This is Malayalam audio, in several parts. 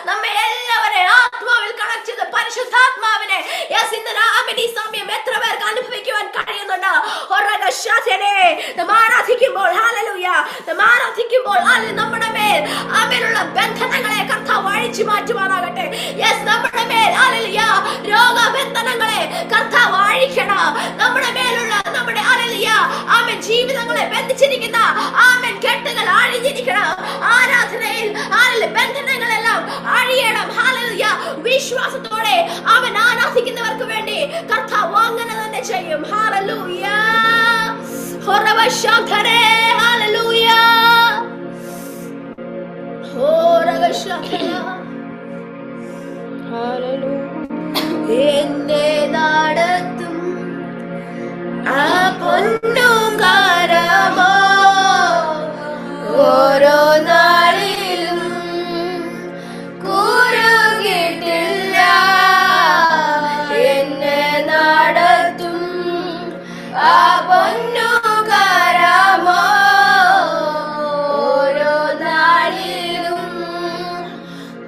നമ്മെ എല്ലാവരെയും ആത്മാവിൽ കണക്ട് ചെയ്ത് പരിശുദ്ധാത്മാവിനെ ഈ സമയം എത്ര പേർക്ക് അനുഭവിക്കുവാൻ കഴിയുന്നുണ്ട്? ആരാധിക്കുമ്പോൾ നമ്മുടെ മേൽ അവനുള്ള ബന്ധനങ്ങളെ കർത്താവ് അഴിച്ചു മാറ്റുവാനാകട്ടെ. നമ്മുടെ മേൽ രോഗബന്ധനങ്ങളെ കർത്താവ് അഴിക്കണം. നമ്മുടെ മേലുള്ള നമ്മുടെ ആമൻ ജീവിതങ്ങളെ ബന്ധിച്ചിരിക്കുന്ന ആമൻ കെട്ടുകൾ അഴിഞ്ഞിരിക്കണം. ആരാധനയിൽ ബന്ധനങ്ങളെല്ലാം അഴിയണം. ഹല്ലേലൂയ. വിശ്വാസത്തോടെ അവൻ ആരാധിക്കുന്നവർക്ക് വേണ്ടി കർത്താവ് അങ്ങനെ തന്നെ ചെയ്യും. ഹല്ലേലൂയ. ഹോറവശാഖരേ. ഹല്ലേലൂയ. ഹോറവശാഖര. ഹല്ലേലൂയ. എന്നെ നടത്തും ആ പൊന്നുകാരമോ ഓരോ നാളിലും കുറുകിട്ടില്ല. എന്നെ നടത്തും ആ പൊന്നുകാരമോ ഓരോ നാളിലും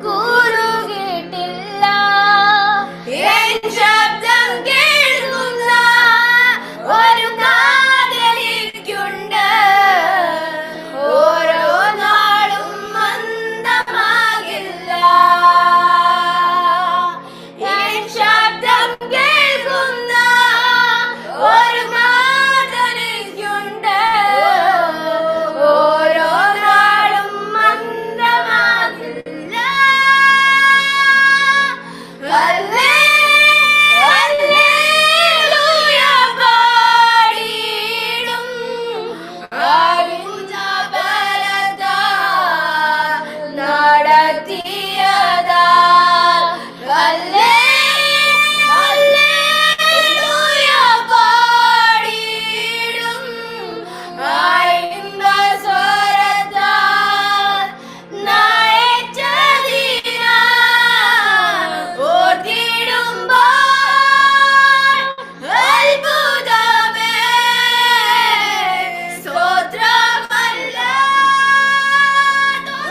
കുറുകിട്ടില്ല. എൻ ശബ്ദം കേൾക്കുന്ന ഒരു കാതലിക്കുണ്ട്. ഓരോ നാളും മന്ദമാകില്ല. എൻ ശബ്ദം കേൾക്കുന്ന ഒരു കാതലിക്കുണ്ട്. ഓരോ നാളും മന്ദമാകില്ല. ഹല്ലേലൂയ പാടിയിടും അറിഞ്ഞ ബലത്താൽ നടത്തിയതാൽ. ഹല്ലേലൂയ പാടിയിടും അറിഞ്ഞ സ്വരത്താൽ നയിച്ചതിനാൽ ഓർത്തിടുമ്പോൾ അത്ഭുതമേ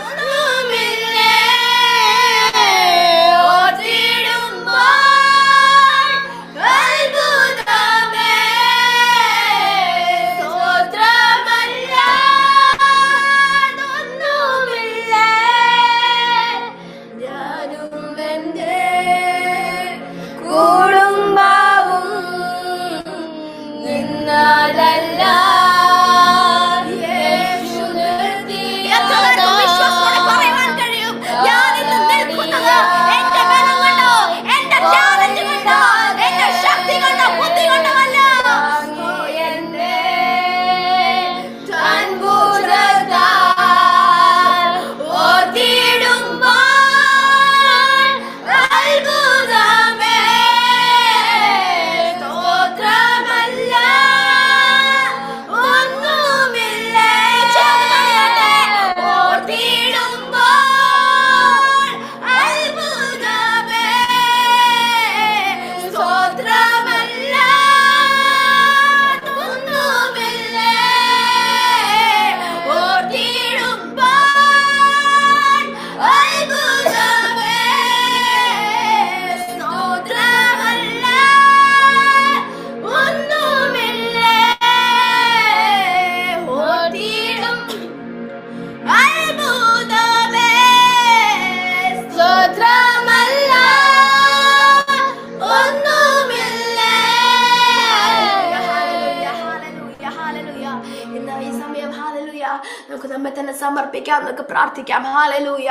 സ്തോത്രമല്ലാതൊന്നുമില്ലേ. ഓർത്തിടുമ്പോൾ അത്ഭുതമേ സ്തോത്രമല്ലാതൊന്നുമില്ലേ. ഞാനും എന്റെ കുടുംബവും നിന്നാലല്ല യേശു നിർത്തിയതാ. ഞാനിന്ന് നിൽക്കുന്നത് എന്റെ ബലം കൊണ്ടോ എന്റെ ടാലന്റ് കൊണ്ടോ എന്റെ ശക്തി കൊണ്ടോ ബുദ്ധി കൊണ്ടോ അല്ല. എന്റെ അത്ഭുതത്താൽ ഓർത്തിടുമ്പോൾ അത്ഭുതമേ സ്തോത്രമല്ല ഒന്നുമില്ലേ. ഓർത്തിടുമ്പോൾ അത്ഭുതമേ സ്തോത്രമല്ല ഒന്നുമില്ലേ. ഓർത്തിടുമ്പോൾ അത്ഭുതമേ സ്തോത്രമല്ല ഒന്നുമില്ലേ. ഓർത്തിടും അത്ഭുതമേ സ്തോത്രമല്ല ഒന്നുമില്ലേ. ഹല്ലേലൂയ. ഹല്ലേലൂയ. ഹല്ലേലൂയ. ഇന്ന് ഈ സമയം ഹല്ലേലൂയ നമുക്ക് നമ്മെ തന്നെ സമർപ്പിക്കാം. നമുക്ക് പ്രാർത്ഥിക്കാം. ഹല്ലേലൂയ.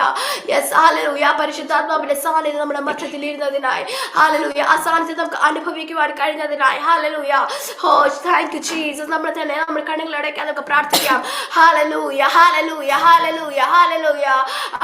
യെസ്. ഹല്ലേലൂയ. പരിശുദ്ധാത്മാവിന്റെ സാന്നിധ്യം നമ്മുടെ മധ്യത്തിൽ ഇരുന്നതിനായി ഹല്ലേലൂയ. ആ സാന്നിധ്യം നമുക്ക് അനുഭവിക്കുവാൻ കഴിഞ്ഞതിനായി ഹല്ലേലൂയ. Oh thank you Jesus. നമ്മൾ തന്നെ നമ്മുടെ കണ്ണുകളടയ്ക്കാൻ നമുക്ക് പ്രാർത്ഥിക്കാം. ഹല്ലേലൂയ. ഹല്ലേലൂയ. ഹല്ലേലൂയ. ഹല്ലേലൂയ.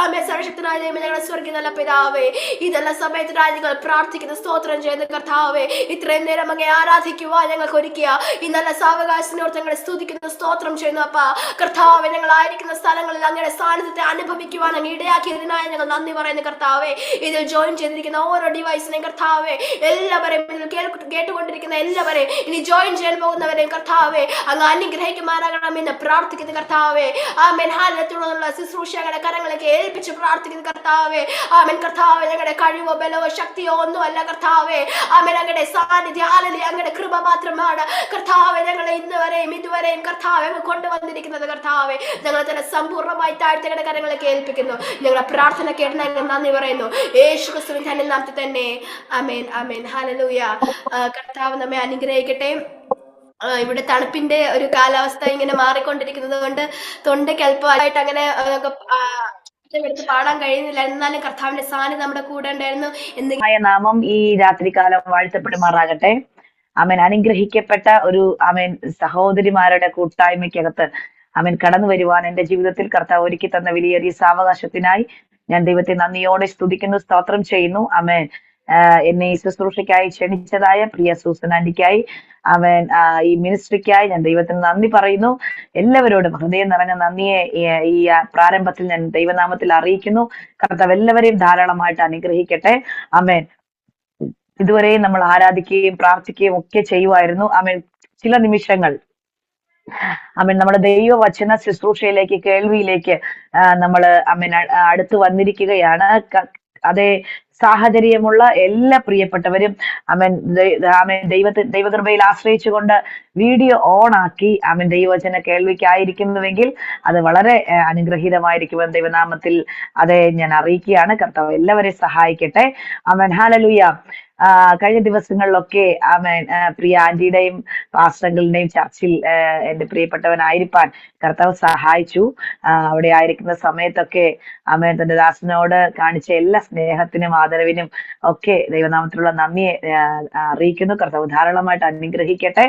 ആമേൻ. സർവശക്തനായ ദൈവമേ, ഞങ്ങളുടെ സ്വർഗ്ഗീയ നല്ല പിതാവേ, ഇതെല്ലാം സമയത്തിനായി ഞങ്ങൾ പ്രാർത്ഥിക്കുന്ന സ്തോത്രം ചെയ്യുന്ന കർത്താവേ, ഇത്രയും നേരം അങ്ങേ ആരാധിക്കുവാൻ ഞങ്ങൾക്ക് ഒരുക്കിയ ഈ നല്ല സാവകാശത്തിനോട് ഞങ്ങളെ സ്തുതിക്കുന്ന സ്തോത്രം ചെയ്യുന്നു. അപ്പ കർത്താവ് കർത്താവെ, ഞങ്ങളായിരിക്കുന്ന സ്ഥലങ്ങളിൽ അങ്ങയുടെ സാന്നിധ്യത്തെ അനുഭവിക്കുവാൻ അങ്ങ് ഇടയാക്കിയതിനായി ഞങ്ങൾ നന്ദി പറയുന്നു കർത്താവെ. ഇതിൽ ജോയിൻ ചെയ്തിരിക്കുന്ന ഓരോ ഡിവൈസിനെയും കർത്താവെ, എല്ലാവരെയും ഇതിൽ കേട്ടുകൊണ്ടിരിക്കുന്ന എല്ലാവരെയും, ഇനി ജോയിൻ ചെയ്യാൻ പോകുന്നവരെയും കർത്താവെ അങ്ങ് അനുഗ്രഹിക്കുമാറാകണമെന്ന് പ്രാർത്ഥിക്കുന്നു കർത്താവെ. ആമേൻ. ഹാലത്തുള്ള ശുശ്രൂഷ ഞങ്ങളുടെ കരങ്ങളൊക്കെ ഏൽപ്പിച്ച് പ്രാർത്ഥിക്കുന്നു കർത്താവെ. ആമേൻ. കർത്താവെ, ഞങ്ങളുടെ കഴിവോ ബലവോ ശക്തിയോ ഒന്നുമല്ല കർത്താവെ. ആമേൻ. അങ്ങയുടെ സാന്നിധ്യം, ഹല്ലേലൂയ, അങ്ങയുടെ കൃപ മാത്രമാണ് കർത്താവെ ഞങ്ങളെ ഇതുവരെയും കർത്താവെ അങ്ങ് കൊണ്ടുവന്നിരിക്കുന്നത് കർത്താവെ. ഞങ്ങളെ തന്നെ സമ്പൂർണ്ണമായി താഴ്ത്തി ഞങ്ങളുടെ കരങ്ങളൊക്കെ ഏൽപ്പിക്കുന്നു. ഞങ്ങളുടെ പ്രാർത്ഥന കേട്ട് ഞങ്ങൾ നന്ദി പറയുന്നു യേശു ക്രിസ്തുവിന്റെ നാമത്തിൽ തന്നെ. ആമേൻ, ആമേൻ, ഹല്ലേലൂയ. കർത്താവ് നമ്മെ അനുഗ്രഹിക്കട്ടെ. ഇവിടെ തണുപ്പിന്റെ ഒരു കാലാവസ്ഥ ഇങ്ങനെ മാറിക്കൊണ്ടിരിക്കുന്നത് കൊണ്ട് തൊണ്ടയ്ക്ക് അല്പമായിട്ട് അങ്ങനെ എടുത്ത് പാടാൻ കഴിയുന്നില്ല. എന്നാലും കർത്താവിന്റെ സാന്നിധ്യം നമ്മുടെ കൂടെ ഉണ്ടായിരുന്നു. നാമം ഈ രാത്രികാലം വാഴ്ത്തപ്പെടുമാറാകട്ടെ. ആമേൻ. അനുഗ്രഹിക്കപ്പെട്ട ഒരു ആമേൻ സഹോദരിമാരുടെ കൂട്ടായ്മയ്ക്കകത്ത് ആമേൻ കടന്നു വരുവാൻ എന്റെ ജീവിതത്തിൽ കർത്താവ് ഒരുക്കി തന്ന വലിയ സാവകാശത്തിനായി ഞാൻ ദൈവത്തെ നന്ദിയോടെ സ്തുതിക്കുന്നു, സ്തോത്രം ചെയ്യുന്നു. ആമേൻ. എന്നെ ഈ ശുശ്രൂഷയ്ക്കായി ക്ഷണിച്ചതായ പ്രിയ സൂസൻ ആന്റിക്കായി, അവൻ ഈ മിനിസ്ട്രിക്കായി ഞാൻ ദൈവത്തിന് നന്ദി പറയുന്നു. എല്ലാവരോടും ഹൃദയം നിറഞ്ഞ നന്ദിയെ ഈ പ്രാരംഭത്തിൽ ഞാൻ ദൈവനാമത്തിൽ അറിയിക്കുന്നു. കർത്താവ് എല്ലാവരെയും ധാരാളമായിട്ട് അനുഗ്രഹിക്കട്ടെ. ആമേൻ. ഇതുവരെയും നമ്മൾ ആരാധിക്കുകയും പ്രാർത്ഥിക്കുകയും ഒക്കെ ചെയ്യുമായിരുന്നു. ആമേൻ. ചില നിമിഷങ്ങൾ ആമേൻ നമ്മുടെ ദൈവവചന ശുശ്രൂഷയിലേക്ക്, കേൾവിയിലേക്ക് നമ്മൾ ആമേൻ അടുത്ത് വന്നിരിക്കുകയാണ്. അതേ സാഹചര്യമുള്ള എല്ലാ പ്രിയപ്പെട്ടവരും ആമേൻ ദൈവകൃപയിൽ ആശ്രയിച്ചുകൊണ്ട് വീഡിയോ ഓൺ ആക്കി ആമേൻ ദൈവവചന കേൾവിക്കായിരിക്കുന്നുവെങ്കിൽ അത് വളരെ അനുഗ്രഹീതമായിരിക്കുമെന്ന് ദൈവനാമത്തിൽ അതെ ഞാൻ അറിയിക്കുകയാണ്. കർത്താവ് എല്ലാവരെയും സഹായിക്കട്ടെ. ആമേൻ. ഹല്ലേലൂയ. കഴിഞ്ഞ ദിവസങ്ങളിലൊക്കെ ആമേൻ പ്രിയ ആന്റിയുടെയും പാസ്റ്ററുകളുടെയും ചർച്ചിൽ എന്റെ പ്രിയപ്പെട്ടവനായിരിക്കാൻ കർത്താവ് സഹായിച്ചു. അവിടെ ആയിരിക്കുന്ന സമയത്തൊക്കെ ആമേൻ തന്റെ ദാസനോട് കാണിച്ച എല്ലാ സ്നേഹത്തിനും ആദരവിനും ഒക്കെ ദൈവനാമത്തിലുള്ള നന്ദിയെ അറിയിക്കുന്നു. കർത്താവ് ധാരാളമായിട്ട് അനുഗ്രഹിക്കട്ടെ.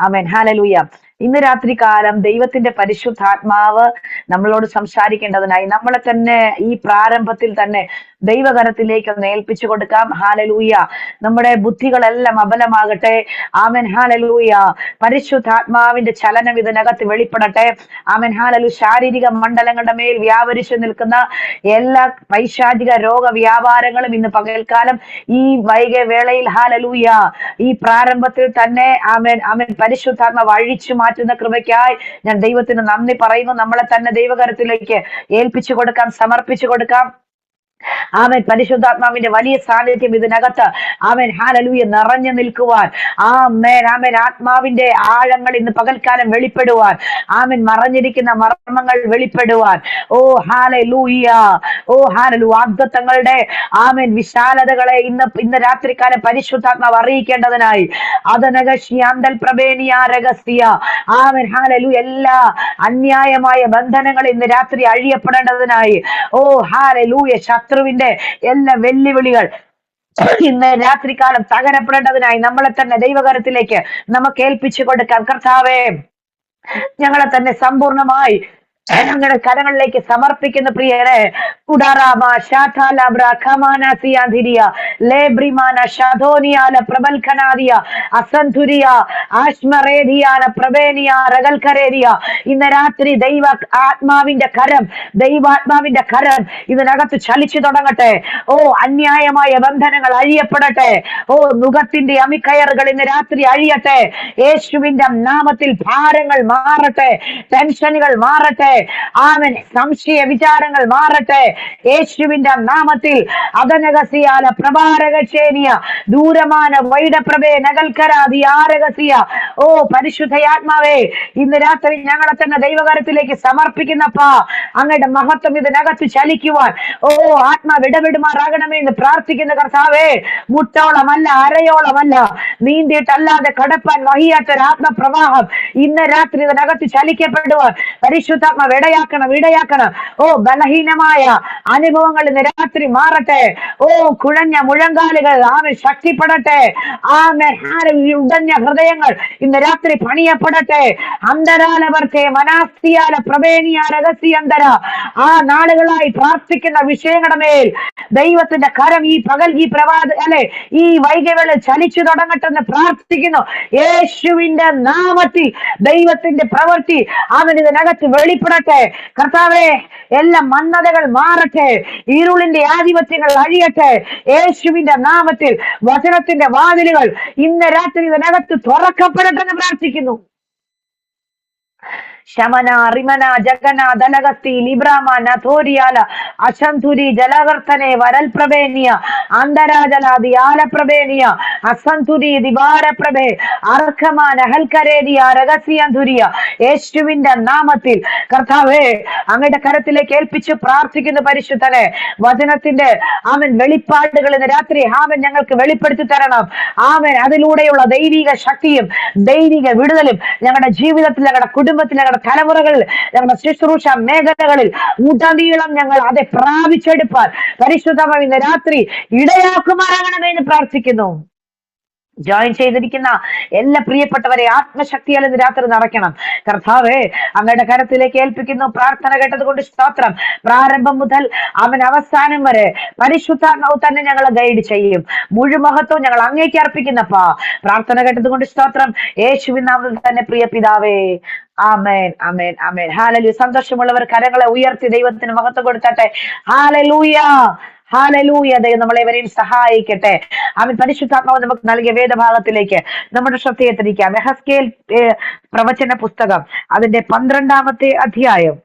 ആമേൻ. ഹല്ലേലൂയ. ഇന്ന് രാത്രി കാലം ദൈവത്തിന്റെ പരിശുദ്ധാത്മാവ് നമ്മളോട് സംസാരിക്കേണ്ടതിനായി നമ്മളെ തന്നെ ഈ പ്രാരംഭത്തിൽ തന്നെ ദൈവകരത്തിലേക്ക് ഒന്ന് ഏൽപ്പിച്ചു കൊടുക്കാം. ഹല്ലേലൂയ. നമ്മുടെ ബുദ്ധികളെല്ലാം അബലമാകട്ടെ. ആമേൻ. ഹല്ലേലൂയ. പരിശുദ്ധാത്മാവിന്റെ ചലനം ഇതിനകത്ത് വെളിപ്പെടട്ടെ. ആമേൻ. ഹല്ലേലൂയ. ശാരീരിക മണ്ഡലങ്ങളുടെ മേൽ വ്യാപരിച്ചു നിൽക്കുന്ന എല്ലാ പൈശാചിക രോഗവ്യാപാരങ്ങളും ഇന്ന് പകൽക്കാലം ഈ വൈകിയ വേളയിൽ ഹല്ലേലൂയ ഈ പ്രാരംഭത്തിൽ തന്നെ ആമേൻ ആമേൻ പരിശുദ്ധാത്മാവ് അഴിച്ചു മാറ്റുന്ന കൃപയ്ക്കായി ഞാൻ ദൈവത്തിന് നന്ദി പറയുന്നു. നമ്മളെ തന്നെ ദൈവകരത്തിലേക്ക് ഏൽപ്പിച്ചു കൊടുക്കാം, സമർപ്പിച്ചു കൊടുക്കാം. ആമേൻ. പരിശുദ്ധാത്മാവിന്റെ വലിയ സാന്നിധ്യം ഇതിനകത്ത് ആമേൻ ഹല്ലേലൂയ നിറഞ്ഞു നിൽക്കുവാൻ, ആമേൻ ആമേൻ ആത്മാവിന്റെ ആഴങ്ങൾ ഇന്ന് പകൽക്കാലം വെളിപ്പെടുവാൻ, ആമേൻ മറഞ്ഞിരിക്കുന്ന മർമ്മങ്ങൾ വെളിപ്പെടുവാൻ, ഓ ഹല്ലേലൂയ, ഓ ഹല്ലേലൂയ വാഗ്ദത്തങ്ങളുടെ ആമേൻ വിശാലതകളെ ഇന്ന് രാത്രികാലം പരിശുദ്ധാത്മാവ് അറിയിക്കേണ്ടതിനായി അതനഗശ്യാന്തൽ പ്രബേനിയ രഹസ്യ ആമേൻ ഹല്ലേലൂയ എല്ലാ അന്യായമായ ബന്ധനങ്ങൾ ഇന്ന് രാത്രി അഴിയപ്പെടേണ്ടതിനായി, ഓ ഹല്ലേലൂയ ശത്രുവിന്റെ എല്ലാ വെല്ലുവിളികൾ ഇന്ന് രാത്രികാലം തകരപ്പെടേണ്ടതിനായി നമ്മളെ തന്നെ ദൈവകരത്തിലേക്ക് നമുക്ക് ഏൽപ്പിച്ചു കൊടുക്കാം. കർത്താവേ, ഞങ്ങളെ തന്നെ സമ്പൂർണമായി ഞങ്ങളുടെ കരങ്ങളിലേക്ക് സമർപ്പിക്കുന്ന പ്രിയരെ ഉഡാറാമ ഷാഠാലബ്ര ഖമാനസിയാധിരിയ ലേബ്രിമാന ഷാധോനിയാല പ്രബൽഖനാദിയ അസന്ധുരിയ ആശ്മറേദിയാന പ്രബേനിയ റഗൽഖരേദിയ ഇന്ന് രാത്രി ദൈവാത്മാവിന്റെ കരം ഇതിനകത്ത് ചലിച്ചു തുടങ്ങട്ടെ. ഓ അന്യായമായ ബന്ധനങ്ങൾ അഴിയപ്പെടട്ടെ. ഓ നുഖത്തിന്റെ അമിക്കയറുകൾ ഇന്ന് രാത്രി അഴിയട്ടെ. യേശുവിന്റെ നാമത്തിൽ ഭാരങ്ങൾ മാറട്ടെ, ടെൻഷനുകൾ മാറട്ടെ. ആമേൻ. സംശയ വിചാരങ്ങൾ മാറട്ടെ യേശുവിന്റെ നാമത്തിൽ. അതനഗസിയാല പ്രഭാരകശേനിയ ദൂരമാന വൈഡപ്രഭേ നഗൽക്കരാതി ആരകസിയ. ഓ പരിശുദ്ധയാത്മാവേ, ഇന്ന് രാത്രി ഞങ്ങളെ തന്നെ ദൈവകരത്തിലേക്ക് സമർപ്പിക്കുന്നപ്പാ. അങ്ങയുടെ മഹത്വം ഇതിനകത്ത് ചലിക്കുവാൻ ഓ ആത്മാവ് ഇടപെടുമാറാകണമെന്ന് പ്രാർത്ഥിക്കുന്ന കർത്താവേ, മുട്ടോളമല്ല അരയോളമല്ല നീന്തിയിട്ടല്ലാതെ കടപ്പാൻ വഹിയാത്തൊരാത്മപ്രവാഹം ഇന്ന് രാത്രി ഇതിനകത്ത് ചലിക്കപ്പെടുവാൻ പരിശുദ്ധാത്മ ഇടയാക്കണം. ഓ ബലഹീനമായ അനുഭവങ്ങൾ ഇന്ന് രാത്രി മാറട്ടെ. ഓ കുഴഞ്ഞ മുഴങ്കാലുകൾ ആമേൻ ശക്തിപ്പെടട്ടെ. ആമേൻ ഉടഞ്ഞ ഹൃദയങ്ങൾ വിഷയങ്ങൾ ഇന്ന് രാത്രി പണിയപ്പെടട്ടെ. അന്തരാലവർത്തെ മനാസ്തിയാല പ്രവേണിയ രഹസ്യന്തര ആ നാളുകളായി പ്രാർത്ഥിക്കുന്ന വിഷയങ്ങളുടെ മേൽ ദൈവത്തിന്റെ കരം ഈ പകൽ ഈ ഈ വൈകവേളയിൽ ചലിച്ചു തുടങ്ങട്ടെന്ന് പ്രാർത്ഥിക്കുന്നു. യേശുവിന്റെ നാമത്തിൽ ദൈവത്തിന്റെ പ്രവൃത്തി അവൻ ഇതിനകത്ത് വെളിപ്പെടട്ടെ. കർത്താവേ, എല്ലാ മന്ദതകൾ മാറട്ടെ, ഇരുളിന്റെ ആധിപത്യങ്ങൾ അഴിയട്ടെ. യേശുവിന്റെ നാമത്തിൽ വചനത്തിന്റെ വാതിലുകൾ ഇന്ന് രാത്രി ഇതിനകത്ത് തുറക്കപ്പെടട്ടെ എന്ന് പ്രാർത്ഥിക്കുന്നു. ശമന റിമന ജഗന ദലഗത്തി ലിബ്രാമ നഥോരിയാല അശന്തുരി ജലവർത്തനെ വരൽപ്രഭേനിയ അന്തരാജലാദി ആലപ്രഭേനിയ അസന്തുരി ദിവാരപ്രഭേ അർഖമ നഹൽക്കരേദിയ രഹസ്യന്ധുരിയ. യേശുവിന്റെ നാമത്തിൽ കർത്താവേ, അങ്ങയുടെ കരത്തിലേക്ക് ഏൽപ്പിച്ച് പ്രാർത്ഥിക്കുന്ന പരിശുദ്ധനെ, വചനത്തിന്റെ ആമൻ വെളിപ്പാടുകൾ ഇന്ന് രാത്രി ആമൻ ഞങ്ങൾക്ക് വെളിപ്പെടുത്തി തരണം. ആമൻ അതിലൂടെയുള്ള ദൈവിക ശക്തിയും ദൈവിക വിടുതലും ഞങ്ങളുടെ ജീവിതത്തിൽ, ഞങ്ങളുടെ കുടുംബത്തിൽ, ഞങ്ങളുടെ തലമുറകളിൽ, ഞങ്ങളുടെ ശുശ്രൂഷ മേഖലകളിൽ ഉടനീളം ഞങ്ങൾ അത് പ്രാപിച്ചെടുപ്പാൻ പരിശുദ്ധമായി ഇന്ന് രാത്രി ഇടയാക്കുമാറാകണമേ എന്ന് പ്രാർത്ഥിക്കുന്നു. ജോയിൻ ചെയ്തിരിക്കുന്ന എല്ലാ പ്രിയപ്പെട്ടവരെ ആത്മശക്തിയാൽ ഇന്ന് രാത്രി നിറയ്ക്കണം. കർത്താവേ, അങ്ങയുടെ കരത്തിലേക്ക് ഏൽപ്പിക്കുന്നു. പ്രാർത്ഥന കേട്ടത് കൊണ്ട് സ്തോത്രം. പ്രാരംഭം മുതൽ അവൻ അവസാനം വരെ പരിശുദ്ധാത്മാവ് തന്നെ ഞങ്ങളെ ഗൈഡ് ചെയ്യും. മുഴുമഹത്വം ഞങ്ങൾ അങ്ങേക്ക് അർപ്പിക്കുന്നപ്പാ. പ്രാർത്ഥന കേട്ടത് കൊണ്ട് സ്തോത്രം. യേശുവിൻ നാമത്തിൽ തന്നെ പ്രിയ പിതാവേ, ആമേൻ, ആമേൻ, ആമേൻ. ഹല്ലേലൂയ. സന്തോഷമുള്ളവർ കരങ്ങളെ ഉയർത്തി ദൈവത്തിന് മഹത്വം കൊടുക്കട്ടെ. Hallelujah, hallelujah. ദൈവം നമ്മളെവരെയും സഹായിക്കട്ടെ. അവൻ പരിശുദ്ധാത്മാവ് നമുക്ക് നൽകിയ വേദഭാഗത്തിലേക്ക് നമ്മുടെ ശ്രദ്ധയെ തിരിക്കാം. യെഹെസ്കേൽ പ്രവചന പുസ്തകം അതിന്റെ 12-ാമത്തെ അധ്യായം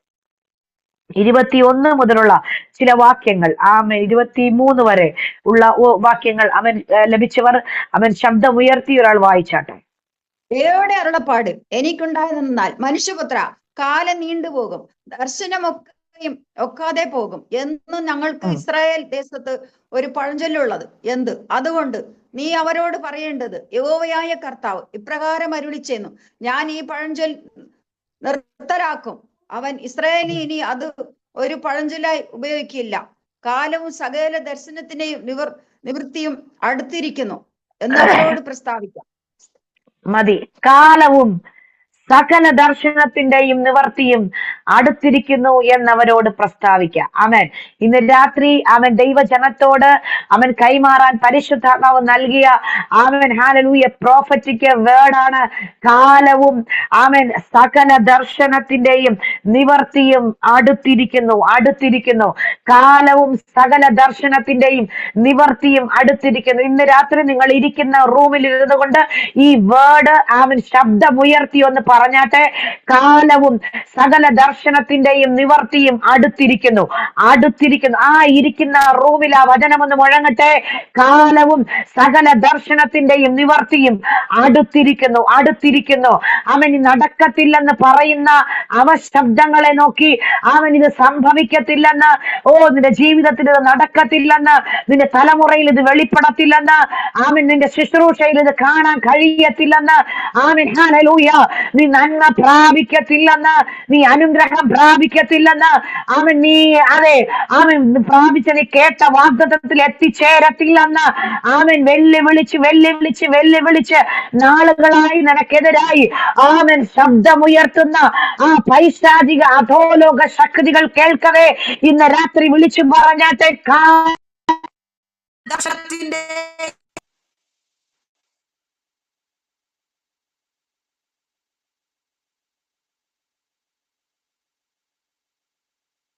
21 മുതലുള്ള ചില വാക്യങ്ങൾ, ആമേൻ, 23 വരെ ഉള്ള വാക്യങ്ങൾ അവൻ ലഭിച്ചവർ അവൻ ശബ്ദം ഉയർത്തി ഒരാൾ വായിച്ചാട്ടെ. യഹോവയുടെ അരുളപ്പാട് എനിക്കുണ്ടായതെന്നാൽ, മനുഷ്യപുത്ര, കാലം നീണ്ടുപോകും, ദർശനമൊക്കെയും ഒക്കാതെ പോകും എന്ന് ഞങ്ങൾക്ക് ഇസ്രായേൽ ദേശത്ത് ഒരു പഴഞ്ചൊല്ലുള്ളത് എന്ത്? അതുകൊണ്ട് നീ അവരോട് പറയേണ്ടത്, യഹോവയായ കർത്താവ് ഇപ്രകാരം അരുളിച്ചെന്നു, ഞാൻ ഈ പഴഞ്ചൊൽ നിർത്തലാക്കും. അവൻ ഇസ്രായേലി ഇനി അത് ഒരു പഴഞ്ചൊല്ലായി ഉപയോഗിക്കില്ല. കാലവും സകല ദർശനത്തിന്റെയും നിവൃത്തിയും അടുത്തിരിക്കുന്നു എന്നവരോട് പ്രസ്താവിക്കാം. മതി. കാലവും സകല ദർശനത്തിന്റെയും നിവർത്തിയും അടുത്തിരിക്കുന്നു എന്നവരോട് പ്രസ്താവിക്കാം. അവൻ ഇന്ന് രാത്രി അവൻ ദൈവജനത്തോട് അവൻ കൈമാറാൻ പരിശുദ്ധാത്മാവ് നൽകിയ അവൻ ഹല്ലേലൂയ പ്രോഫറ്റിക് വേർഡാണ്. കാലവും അവൻ സകല ദർശനത്തിന്റെയും നിവർത്തിയും അടുത്തിരിക്കുന്നു, അടുത്തിരിക്കുന്നു. കാലവും സകല ദർശനത്തിന്റെയും നിവർത്തിയും അടുത്തിരിക്കുന്നു. ഇന്ന് രാത്രി നിങ്ങൾ ഇരിക്കുന്ന റൂമിൽ ഇരുന്നു കൊണ്ട് ഈ വേർഡ് അവൻ ശബ്ദമുയർത്തി ഒന്ന് പറഞ്ഞാട്ടെ. കാലവും സകല ദർശനത്തിന്റെയും നിവർത്തിയും അടുത്തിരിക്കുന്നു, അടുത്തിരിക്കുന്നു. ആ ഇരിക്കുന്ന റൂമിൽ ആ വചനമൊന്ന് മുഴങ്ങട്ടെ. കാലവും സകല ദർശനത്തിന്റെയും നിവർത്തിയും അടുത്തിരിക്കുന്നു, അടുത്തിരിക്കുന്നു. അവൻ നടക്കത്തില്ലെന്ന് പറയുന്ന അവശബ്ദങ്ങളെ നോക്കി അവൻ ഇത് സംഭവിക്കത്തില്ലെന്ന്, നിന്റെ ജീവിതത്തിൽ ഇത് നടക്കത്തില്ലെന്ന്, നിന്റെ തലമുറയിൽ ഇത് വെളിപ്പെടത്തില്ലെന്ന്, അവൻ നിന്റെ ശുശ്രൂഷയിൽ ഇത് കാണാൻ കഴിയത്തില്ലെന്ന്, അവൻ ഹല്ലേലൂയ നീ നന്മ പ്രാപിക്കത്തില്ലെന്ന്, നീ അനുഗ്രഹം പ്രാപിക്കത്തില്ലെന്ന്, അവൻ അവൻ പ്രാപിച്ച നീ കേട്ട വാഗ്ദത്തത്തിൽ എത്തിച്ചേരത്തില്ലെന്ന് അവൻ വെല്ലുവിളിച്ച് നാളുകളായി നിനക്കെതിരായി അവൻ ശബ്ദമുയർത്തുന്ന ആ പൈശാചിക അധോലോക ശക്തികൾ കേൾക്കവേ ഇന്ന് രാത്രി വിളിച്ചു പറഞ്ഞാട്ടെ.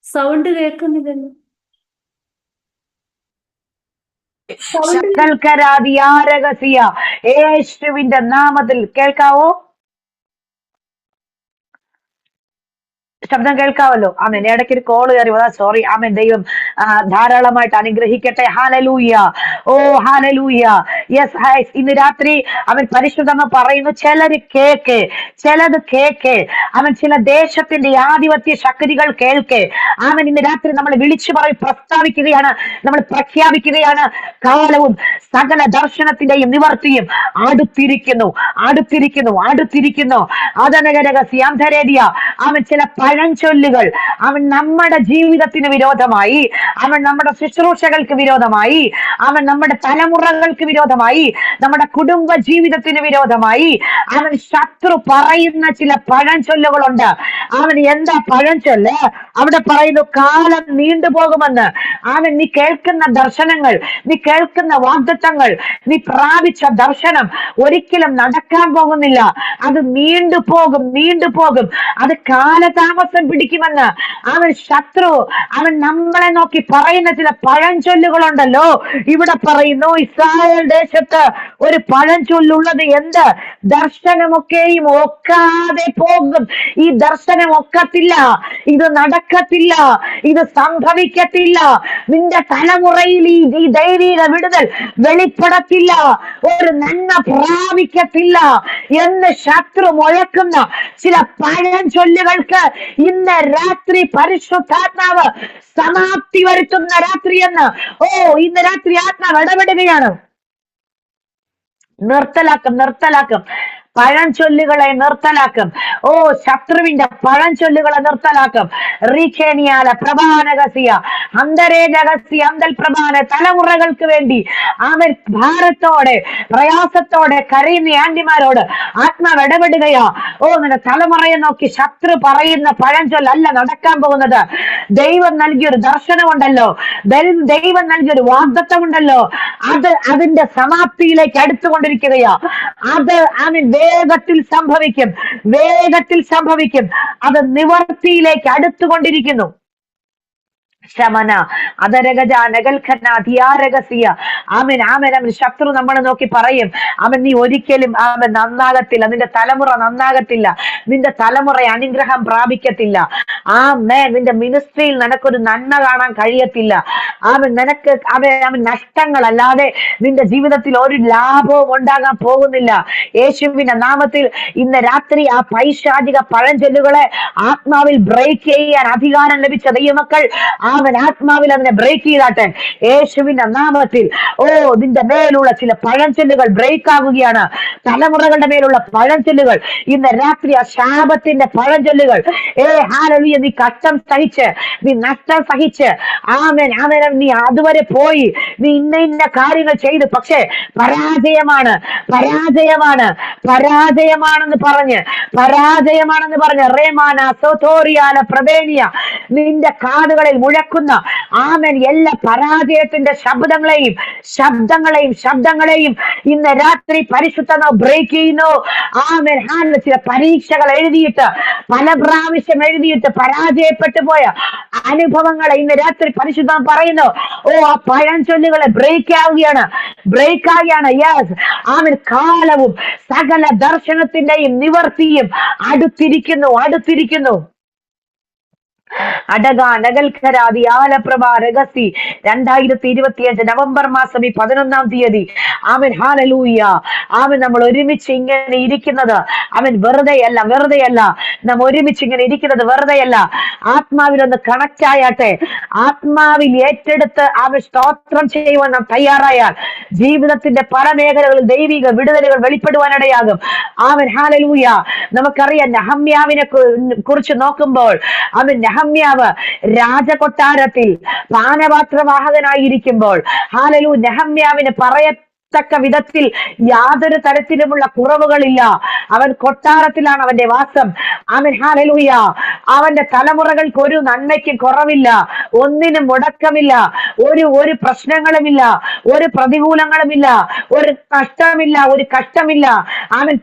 സൗണ്ട് കേൾക്കുന്നില്ലല്ലോ. യേശുവിന്റെ നാമത്തിൽ കേൾക്കാവോ? ശബ്ദം കേൾക്കാവല്ലോ? ആമേൻ. ഇടയ്ക്ക് ഒരു കോള് കയറി വരാ, സോറി. ആമേൻ. ദൈവം ധാരാളമായിട്ട് അനുഗ്രഹിക്കട്ടെ. ഹല്ലേലൂയ, ഓ ഹല്ലേലൂയ. യെസ്, ഇന്ന് രാത്രി അവൻ പരിശുദ്ധമ പറയുന്നു, ചിലര് ചിലത് കേക്ക്. അവൻ ചില ദേശത്തിന്റെ ആധിപത്യ ശക്തികൾ കേൾക്കെ. അവൻ ഇന്ന് രാത്രി നമ്മൾ വിളിച്ചു പ്രസ്താവിക്കുകയാണ്, നമ്മൾ പ്രഖ്യാപിക്കുകയാണ്. കാലവും സകല ദർശനത്തിന്റെയും നിവർത്തിയും അടുത്തിരിക്കുന്നു, അടുത്തിരിക്കുന്നു, അടുത്തിരിക്കുന്നു. അതനകരഹസ്യാന്തരേദിയ. അവൻ ചില പഴഞ്ചൊല്ലുകൾ അവൻ നമ്മുടെ ജീവിതത്തിന് വിരോധമായി, അവൻ നമ്മുടെ ശുശ്രൂഷകൾക്ക് വിരോധമായി, അവൻ നമ്മുടെ തലമുറകൾക്ക് വിരോധമായി, നമ്മുടെ കുടുംബ ജീവിതത്തിന് വിരോധമായി അവൻ ശത്രു പറയുന്ന ചില പഴഞ്ചൊല്ലുകളുണ്ട്. അവൻ എന്താ പഴഞ്ചൊല്ല്? അവിടെ പറയുന്നു കാലം നീണ്ടുപോകുമെന്ന്. അവൻ നീ കേൾക്കുന്ന ദർശനങ്ങൾ, നീ കേൾക്കുന്ന വാഗ്ദത്തങ്ങൾ, നീ പ്രാപിച്ച ദർശനം ഒരിക്കലും നടക്കാൻ പോകുന്നില്ല. അത് നീണ്ടുപോകും, അത് കാലതാമസം പിടിക്കുമെന്ന് അവൻ ശത്രു അവൻ നമ്മളെ നോക്കി പറയുന്ന ചില പഴഞ്ചൊല്ലുകളുണ്ടല്ലോ. ഇവിടെ പറയുന്നു ഇസ്രായേൽ ദേശത്ത് ഒരു പഴഞ്ചൊല്ലുള്ളത് എന്ത്? ദർശനമൊക്കെയും ഒക്കാതെ പോകും. ഈ ദർശനം ഒക്കത്തില്ല, ഇത് നടക്കത്തില്ല, ഇത് സംഭവിക്കത്തില്ല. നിന്റെ തലമുറയിൽ ഈ ദൈവിക വിടുതൽ വെളിപ്പെടത്തില്ല, ഒരു നന്മ പ്രാപിക്കത്തില്ല എന്ന് ശത്രു മുഴക്കുന്ന ചില പഴഞ്ചൊല്ലുകൾക്ക് ഇന്ന് രാത്രി പരിശുദ്ധാത്മാവ് സമാപ്തി വരുത്തുന്ന രാത്രിയെന്ന് ഇന്ന് രാത്രി ആത്മാവ് ഇടപെടുകയാണ്. നിർത്തലാക്കും പഴഞ്ചൊല്ലുകളെ നിർത്തലാക്കും. ശത്രുവിന്റെ പഴഞ്ചൊല്ലുകളെ നിർത്തലാക്കും. റീഖേനിയാല പ്രഭാനകസിയ അന്തരേജകസിയ അന്തൽ പ്രഭാന തലമുറകൾക്ക് വേണ്ടി അവർ ഭാരത്തോടെ പ്രയാസത്തോടെ കരയുന്ന ആന്റിമാരോട് ആത്മാവ് ഇടപെടുകയാ. നിന്റെ തലമുറയെ നോക്കി ശത്രു പറയുന്ന പഴഞ്ചൊല്ലല്ല നടക്കാൻ പോകുന്നത്. ദൈവം നൽകിയൊരു ദർശനമുണ്ടല്ലോ, ദൈവം നൽകിയൊരു വാഗ്ദത്തമുണ്ടല്ലോ, അതിന്റെ സമാപ്തിയിലേക്ക് അടുത്തുകൊണ്ടിരിക്കുകയാ. അത് വേഗത്തിൽ സംഭവിക്കും. അത് നിവർത്തിയിലേക്ക് അടുത്തുകൊണ്ടിരിക്കുന്നു. ശമന അതരഗജ നഗൽഖന ധിയാരഗസിയ ആമൻ. ശത്രു നമ്മളെ നോക്കി പറയും, നീ ഒരിക്കലും നന്നാകത്തില്ല, നിന്റെ തലമുറ നന്നാകത്തില്ല, നിന്റെ തലമുറ അനുഗ്രഹം പ്രാപിക്കത്തില്ല. നിന്റെ മിനിസ്ട്രിയിൽ നിനക്കൊരു നന്മ കാണാൻ കഴിയത്തില്ല. നിനക്ക് നഷ്ടങ്ങളല്ലാതെ നിന്റെ ജീവിതത്തിൽ ഒരു ലാഭവും ഉണ്ടാകാൻ പോകുന്നില്ല. യേശുവിന്റെ നാമത്തിൽ ഇന്ന് രാത്രി ആ പൈശാചിക പഴഞ്ചൊല്ലുകളെ ആത്മാവിൽ ബ്രേക്ക് ചെയ്യാൻ അധികാരം ലഭിച്ച ദൈവമക്കൾ ആത്മാവിൽ അതിനെ ബ്രേക്ക് ചെയ്താട്ടെ യേശുവിന്റെ നാമത്തിൽ. നിന്റെ മേലുള്ള ചില പഴഞ്ചൊല്ലുകൾ ബ്രേക്ക് ആകുകയാണ്. തലമുറകളുടെ മേലുള്ള പഴഞ്ചൊല്ലുകൾ ഇന്ന് രാത്രി, ആ ശാപത്തിന്റെ പഴഞ്ചൊല്ലുകൾ. ഹല്ലേലൂയ. നീ കഷ്ടം സഹിച്ച്, നീ നഷ്ടം സഹിച്ച്, നീ അതുവരെ പോയി, നീ ഇന്ന കാര്യങ്ങൾ ചെയ്തു, പക്ഷെ പരാജയമാണെന്ന് പറഞ്ഞ് റേമാന സോതോറിയാല പ്രബേനിയ നിന്റെ കാതുകളിൽ മുഴക്കുന്ന എല്ലാ പരാജയത്തിന്റെ ശബ്ദങ്ങളെയും ഇന്ന് രാത്രി പരിശുദ്ധ ബ്രേക്ക് ചെയ്യുന്നു. ചില പരീക്ഷകൾ എഴുതിയിട്ട്, പല പ്രാവശ്യം എഴുതിയിട്ട് പരാജയപ്പെട്ടു പോയ അനുഭവങ്ങളെ ഇന്ന് രാത്രി പരിശുദ്ധം പറയുന്നു. ആ പഴഞ്ചൊല്ലുകളെ ബ്രേക്ക് ആവുകയാണ്. യെസ്, കാലവും സകല ദർശനത്തിന്റെയും നിവർത്തിയും അടുത്തിരിക്കുന്നു. അടക നഗൽഖരാതി ആലപ്രഭ രഹസി 2025 നവംബർ മാസം 11 തീയതി ഹല്ലേലൂയ. നമ്മൾ ഒരുമിച്ച് ഇങ്ങനെ ഇരിക്കുന്നത് വെറുതെയല്ല. നാം ഒരുമിച്ച് ഇങ്ങനെ ഇരിക്കുന്നത് വെറുതെയല്ല. ആത്മാവിലൊന്ന് കണക്ട് ആയാട്ടെ. ആത്മാവിൽ ഏറ്റെടുത്ത് സ്തോത്രം ചെയ്യുവാൻ നാം തയ്യാറായാൽ ജീവിതത്തിന്റെ പല മേഖലകളിൽ ദൈവിക വിടുതലുകൾ വെളിപ്പെടുവാനിടയാകും. ഹല്ലേലൂയ. നമുക്കറിയാം, നെഹമ്യാവിനെ കുറിച്ച് നോക്കുമ്പോൾ നെഹമ്യാവ് രാജകൊട്ടാരത്തിൽ പാനപാത്രവാഹകനായിരിക്കുമ്പോൾ നെഹമ്യാവിന് പറയത്തക്ക വിധത്തിൽ യാതൊരു തരത്തിലുമുള്ള കുറവുകളില്ല. അവൻ കൊട്ടാരത്തിലാണ് അവന്റെ വാസം. ഹല്ലേലൂയ. അവന്റെ തലമുറകൾക്ക് ഒരു നന്മയ്ക്കും കുറവില്ല, ഒന്നിനും മുടക്കമില്ല, ഒരു പ്രശ്നങ്ങളുമില്ല, ഒരു പ്രതികൂലങ്ങളുമില്ല, ഒരു നഷ്ടമില്ല, ഒരു കഷ്ടമില്ല.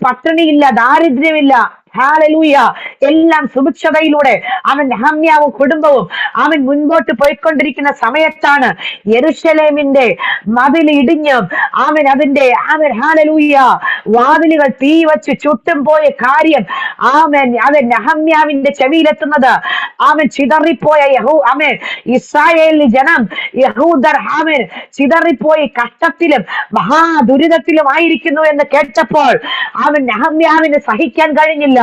പട്ടിണിയില്ല, ദാരിദ്ര്യമില്ല. ഹല്ലേലൂയ. എല്ലാം സുഭിക്ഷതയിലൂടെ നെഹമ്യാവും കുടുംബവും മുൻപോട്ട് പോയിക്കൊണ്ടിരിക്കുന്ന സമയത്താണ് യെരൂശലേമിന്റെ മതിൽ ഇടിഞ്ഞും അതിന്റെ ഹല്ലേലൂയ വാതിലുകൾ തീ വച്ച് ചുട്ടും പോയ കാര്യം അത് നെഹമ്യാവിന്റെ ചെവിയിലെത്തുന്നത്. ചിതറിപ്പോയ ഇസ്രായേലി ജനം യഹൂദർ ചിതറിപ്പോയി കഷ്ടത്തിലും മഹാദുരിതത്തിലും ആയിരിക്കുന്നു എന്ന് കേട്ടപ്പോൾ നെഹമ്യാവിന് സഹിക്കാൻ കഴിഞ്ഞില്ല.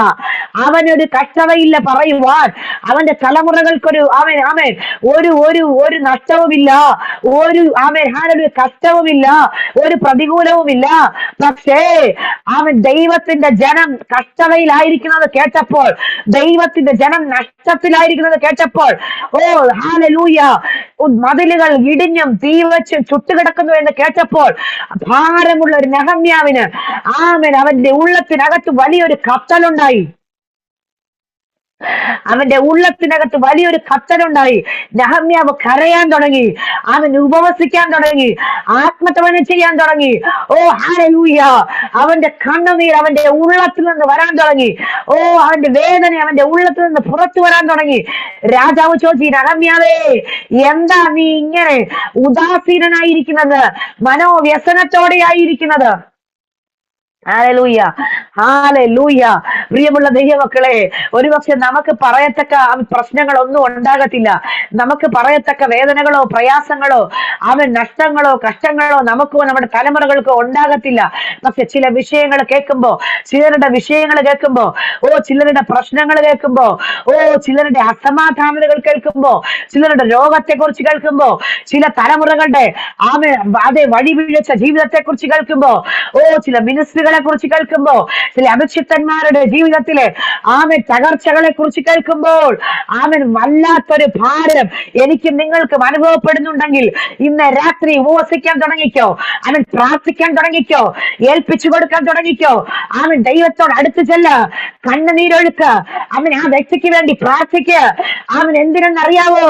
അവനൊരു കഷ്ടതയില്ല പറയുവാൻ. അവന്റെ തലമുറകൾക്കൊരു അവൻ ഒരു നഷ്ടവുമില്ല, ഒരു കഷ്ടവുമില്ല, ഒരു പ്രതികൂലവുമില്ല. പക്ഷേ അവൻ ദൈവത്തിന്റെ ജനം കഷ്ടതയിലായിരിക്കുന്നത് കേട്ടപ്പോൾ, ദൈവത്തിന്റെ ജനം നഷ്ടത്തിലായിരിക്കുന്നത് കേട്ടപ്പോൾ, ഓ ഹല്ലേലൂയ, മതിലുകൾ ഇടിഞ്ഞും തീ വെച്ചും ചുട്ടുകിടക്കുന്നു എന്ന് കേട്ടപ്പോൾ ഭാരമുള്ള ഒരു നെഹമ്യാവിന് അവന്റെ ഉള്ളത്തിനകത്ത് വലിയൊരു കത്തലുണ്ടായി. അവന്റെ ഉള്ളത്തിനകത്ത് വലിയൊരു കത്തലുണ്ടായി. നെഹമ്യാവ് കരയാൻ തുടങ്ങി, അവൻ ഉപവസിക്കാൻ തുടങ്ങി, ആത്മതപനം ചെയ്യാൻ തുടങ്ങി. ഓ ഹല്ലേലൂയ, അവന്റെ കണ്ണുനീർ അവന്റെ ഉള്ളത്തിൽ നിന്ന് വരാൻ തുടങ്ങി. ഓ അവന്റെ വേദന അവന്റെ ഉള്ളത്തിൽ നിന്ന് പുറത്തു വരാൻ തുടങ്ങി. രാജാവ് ചോദിച്ചു, നെഹമ്യാവേ, എന്താ നീ ഇങ്ങനെ ഉദാസീനനായിരിക്കുന്നത്, മനോവ്യസനത്തോടെയായിരിക്കുന്നത്? Hallelujah, hallelujah. പ്രിയമുള്ള ദൈവമക്കളെ, ഒരുപക്ഷെ നമുക്ക് പറയത്തക്ക പ്രശ്നങ്ങളൊന്നും ഉണ്ടാകത്തില്ല, നമുക്ക് പറയത്തക്ക വേദനകളോ പ്രയാസങ്ങളോ നഷ്ടങ്ങളോ കഷ്ടങ്ങളോ നമുക്കോ നമ്മുടെ തലമുറകൾക്കോ ഉണ്ടാകത്തില്ല. പക്ഷെ ചില വിഷയങ്ങൾ കേൾക്കുമ്പോ, ചിലരുടെ വിഷയങ്ങൾ കേൾക്കുമ്പോ, ചിലരുടെ പ്രശ്നങ്ങൾ കേൾക്കുമ്പോ, ചിലരുടെ അസമാധാനതകൾ കേൾക്കുമ്പോ, ചിലരുടെ രോഗത്തെ കുറിച്ച് കേൾക്കുമ്പോ, ചില തലമുറകളുടെ അതേ വഴിപിഴച്ച ജീവിതത്തെ കുറിച്ച് കേൾക്കുമ്പോ, ചില മിനിസ്ട്രികളെ കുറിച്ച് കേൾക്കുമ്പോ, ചില അഭിഷിക്തന്മാരുടെ ജീവിതത്തിലെ തകർച്ചകളെ കുറിച്ച് കേൾക്കുമ്പോൾ വല്ലാത്തൊരു ഭാരം എനിക്കും നിങ്ങൾക്കും അനുഭവപ്പെടുന്നുണ്ടെങ്കിൽ ഇന്ന് രാത്രി ഉപവസിക്കാൻ തുടങ്ങിക്കോ, പ്രാർത്ഥിക്കാൻ തുടങ്ങിക്കോ, ഏൽപ്പിച്ചു കൊടുക്കാൻ തുടങ്ങിക്കോ. ദൈവത്തോട് അടുത്ത് ചെല്ല്, കണ്ണുനീരൊഴുക്ക്, ആ വ്യക്തിക്ക് വേണ്ടി പ്രാർത്ഥിക്ക്. എന്തിനെന്നറിയാവോ?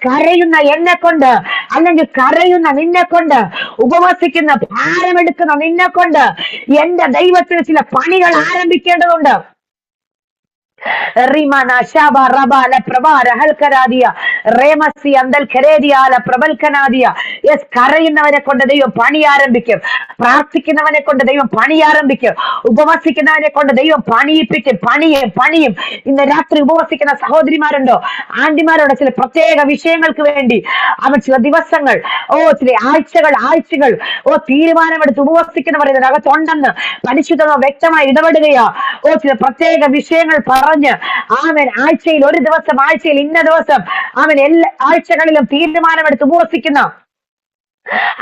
കരയുന്ന എന്നെ കൊണ്ട്, അല്ലെങ്കിൽ കരയുന്ന നിന്നെ കൊണ്ട്, ഉപവസിക്കുന്ന ഭാരമെടുക്കുന്ന നിന്നെ കൊണ്ട് എന്റെ ദൈവത്തിന് ചില പണികൾ ആരംഭിക്കേണ്ടതുണ്ട്. കരയുന്നവനെ കൊണ്ട് ദൈവം പണി ആരംഭിക്കും, പ്രാർത്ഥിക്കുന്നവനെ കൊണ്ട് ദൈവം പണി ആരംഭിക്കും, ഉപവസിക്കുന്നവനെ കൊണ്ട് ദൈവം പണിയിപ്പിക്കും, പണിയും. ഇന്ന് രാത്രി ഉപവസിക്കുന്ന സഹോദരിമാരുണ്ടോ, ആന്റിമാരോട് ചില പ്രത്യേക വിഷയങ്ങൾക്ക് വേണ്ടി ചില ദിവസങ്ങൾ, ചില ആഴ്ചകൾ തീരുമാനമെടുത്ത് ഉപവസിക്കുന്നവർ ഇതിനകത്തുണ്ടെന്ന് പരിശുദ്ധമോ വ്യക്തമായി ഇടപെടുകയോ, ചില പ്രത്യേക വിഷയങ്ങൾ പറഞ്ഞ് ആഴ്ചയിൽ ഒരു ദിവസം, ആഴ്ചയിൽ ഇന്ന ദിവസം, എല്ലാ ആഴ്ചകളിലും തീരുമാനമെടുത്ത് ഉപവസിക്കുന്ന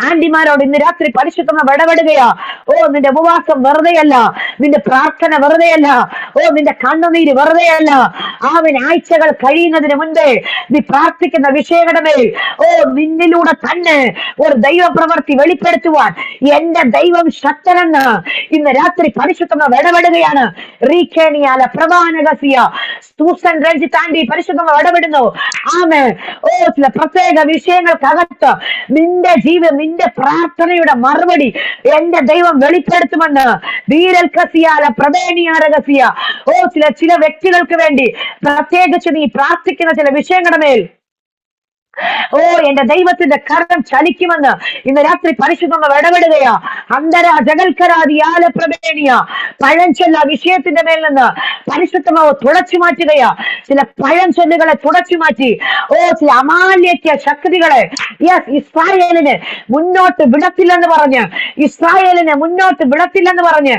ആന്റിമാരോട് ഇന്ന് രാത്രി പരിശുദ്ധമ ഇടപെടുകയാ. നിന്റെ ഉപവാസം വെറുതെയല്ല, നിന്റെ പ്രാർത്ഥന വെറുതെയല്ല, നിന്റെ കണ്ണുനീര് വെറുതെയല്ല. ആഴ്ചകൾ കഴിയുന്നതിന് മുൻപേ നീ പ്രാർത്ഥിക്കുന്ന വിഷയങ്ങളുടെ മേൽ നിന്നിലൂടെ തന്നെ ഒരു ദൈവപ്രവൃത്തി വെളിപ്പെടുത്തുവാൻ എന്റെ ദൈവം ശക്തനെന്ന് ഇന്ന് രാത്രി പരിശുദ്ധമ ഇടപെടുകയാണ്. റീഖേനിയാല പ്രവാനകസിയ സൂസൻ രഞ്ജിത്ത് ആന്റി പരിശുദ്ധമ ഇടപെടുന്നു. ചില പ്രത്യേക വിഷയങ്ങൾക്കകത്ത് നിന്റെ പ്രാർത്ഥനയുടെ മറുപടി എന്റെ ദൈവം വെളിപ്പെടുത്തുമെന്ന് ചില വ്യക്തികൾക്ക് വേണ്ടി പ്രത്യേകിച്ച് നീ പ്രാർത്ഥിക്കുന്ന ചില വിഷയങ്ങളുടെ മേൽ എന്റെ ദൈവത്തിന്റെ കരം ചലിക്കുമെന്ന് ഇന്ന് രാത്രി പരിശുദ്ധമ ഇടപെടുകയാ. അന്തരാജകൽക്കരാദിയാലപ്രവേണിയ പഴഞ്ചൊല്ല വിഷയത്തിന്റെ മേൽ നിന്ന് പരിശുദ്ധമാവ് തുടച്ചു മാറ്റുകയാ. ചില പഴഞ്ചൊല്ലുകളെ തുടച്ചു മാറ്റി ചില അമാല്യക്യ ശക്തികളെ ഇസ്രായേലിന് മുന്നോട്ട് വിടത്തില്ലെന്ന് പറഞ്ഞ്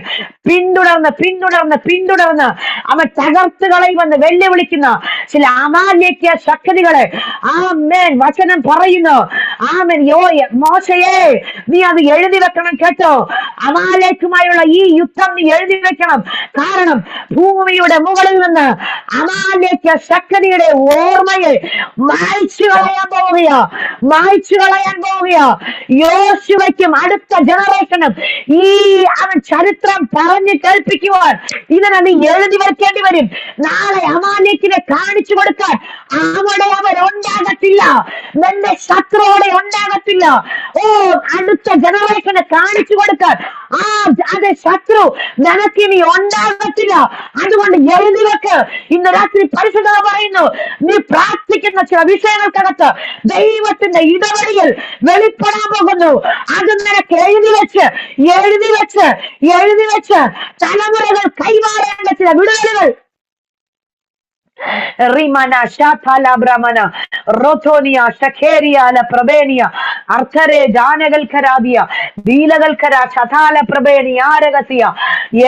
പിന്തുടർന്ന് അവൻ തകർത്ത് കളയുമെന്ന് വെല്ലുവിളിക്കുന്ന ചില അമാല്യക്യ ശക്തികളെ വചനം പറയുന്നു. മോശയെ നീ അത് എഴുതി വെക്കണം കേട്ടോ. അമാലേക്കുമായുള്ള ഈ യുദ്ധം നീ എഴുതി വെക്കണം. കാരണം ഭൂമിയുടെ മുകളിൽ നിന്ന് അമാലേക്യ ശക്തിയുടെ ഓർമ്മയെ മായ്ച്ചു കളയാൻ പോവുകയാ. യോശുവയ്ക്കും അടുത്ത ജനറേഷനും അവൻ ചരിത്രം പറഞ്ഞു കേൾപ്പിക്കുവാൻ ഇതിനെ നീ എഴുതി വെക്കേണ്ടി വരും. നാളെ അമാലേക്കിനെ കാണിച്ചു കൊടുക്കാൻ അവിടെ അവൻ ഉണ്ടാകത്തില്ല, നിന്റെ ശത്രുവോടെ ഉണ്ടാകത്തില്ല. അടുത്ത ജനറേഷന് കാണിച്ചു കൊടുക്കാൻ അതെ ശത്രു നിനക്കിനി ഉണ്ടാകത്തില്ല. അതുകൊണ്ട് എഴുതി വെക്ക്. ഇന്ന് രാത്രി പരിശുദ്ധത പറയുന്നു, നീ പ്രാർത്ഥിക്കുന്ന ചില വിഷയങ്ങൾക്കകത്ത് ദൈവത്തിന്റെ ഇടപെടൽ വെളിപ്പെടാൻ പോകുന്നു. അത് നിനക്ക് എഴുതി വെച്ച് തലമുറകൾ കൈമാറേണ്ട ചില വിടുതലുകൾ Rimana Shatala Brahmana Rotonia Shakeria La Pravenia Arthare Janagal Karadia Dilagal Kara Chatala Praveni Aragasia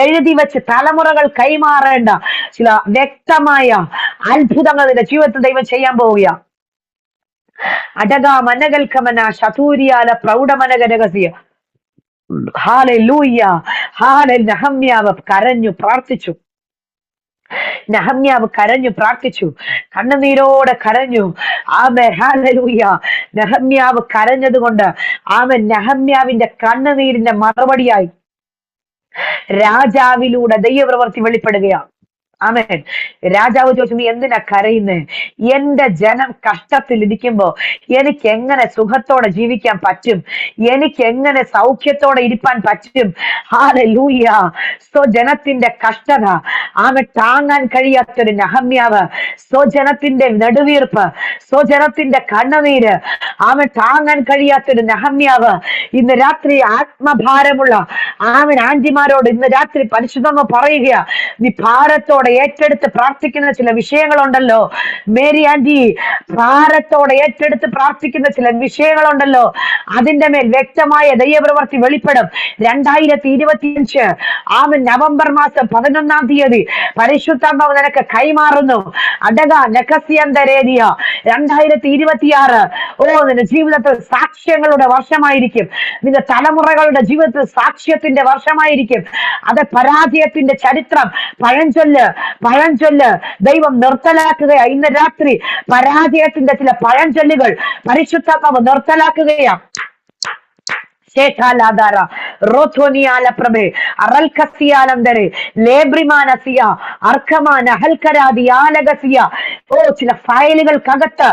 എഴുതി വെച്ച് തലമുറകൾ കൈമാറേണ്ട ചില വ്യക്തമായ അത്ഭുതങ്ങൾ നിന്റെ ജീവിതത്തിൽ ദൈവം ചെയ്യാൻ പോവുക. അടക മനകൽക്കമന ശതൂരിയാല പ്രൗഢമനകരകസിയ ഹാലൂയ്യ ഹാല നെഹമ്യാവ് കരഞ്ഞു പ്രാർത്ഥിച്ചു. നെഹമ്യാവ് കരഞ്ഞു പ്രാർത്ഥിച്ചു, കണ്ണുനീരോടെ കരഞ്ഞു. ആമേൻ ഹല്ലേലൂയ. നെഹമ്യാവ് കരഞ്ഞത് കൊണ്ട് ആമേൻ നെഹമ്യാവിന്റെ കണ്ണുനീരിന്റെ മറുപടിയായി രാജാവിലൂടെ ദൈവപ്രവൃത്തി വെളിപ്പെടുകയാണ്. ആമേൻ. രാജാവ് ചോദിച്ചു, നീ എന്തിനാ കരയുന്നേ? എന്റെ ജനം കഷ്ടത്തിൽ ഇരിക്കുമ്പോ എനിക്ക് എങ്ങനെ സുഖത്തോടെ ജീവിക്കാൻ പറ്റും? എനിക്ക് എങ്ങനെ സൗഖ്യത്തോടെ ഇരിപ്പാൻ പറ്റും? ഹല്ലേലൂയ. സ്വജനത്തിന്റെ കഷ്ടത ആമേൻ താങ്ങാൻ കഴിയാത്തൊരു നെഹമ്യാവ്, സ്വജനത്തിന്റെ നെടുവീർപ്പ്, സ്വജനത്തിന്റെ കണ്ണുനീര് ആമേൻ താങ്ങാൻ കഴിയാത്തൊരു നെഹമ്യാവ് ഇന്ന് രാത്രി ആത്മഭാരമുള്ള ആമേൻ ആന്റിമാരോട് ഇന്ന് രാത്രി പരിശുദ്ധമ പറയുക, നീ ഭാരത്തോടെ ഏറ്റെടുത്ത് പ്രാർത്ഥിക്കുന്ന ചില വിഷയങ്ങളുണ്ടല്ലോ. മേരി ആന്റി, ഭാരത്തോടെ ഏറ്റെടുത്ത് പ്രാർത്ഥിക്കുന്ന ചില വിഷയങ്ങളുണ്ടല്ലോ, അതിന്റെ മേൽ വ്യക്തമായ ദൈവപ്രവൃത്തി വെളിപ്പെടും. 2025 ആമേൻ നവംബർ മാസം 11 തീയതി പരിശുദ്ധാത്മാവ് നിനക്ക് കൈമാറുന്നു. അടക നഖസ്യന്തരേദിയ 2026 നിന്റെ ജീവിതത്തിൽ സാക്ഷ്യങ്ങളുടെ വർഷമായിരിക്കും. നിന്റെ തലമുറകളുടെ ജീവിതത്തിൽ സാക്ഷ്യത്തിന്റെ വർഷമായിരിക്കും. അത് പരാജയത്തിന്റെ ചരിത്രം പഴഞ്ചൊല്ല് ദൈവം നിർത്തലാക്കുകയാ. ഇന്ന് രാത്രി പരാജയത്തിന്റെ ചില പഴഞ്ചൊല്ലുകൾ പരിശുദ്ധാത്മാവ് നിർത്തലാക്കുകയാ. ശേഖാലാധാര റോഥോനിയാല പ്രഭേ അറൽക്കസിയാലന്തരെ ലേബ്രിമാനസിയ അർക്കമാന ഹൽക്കരാതി ആലകസിയ. ചില ഫയലുകൾക്കകത്ത്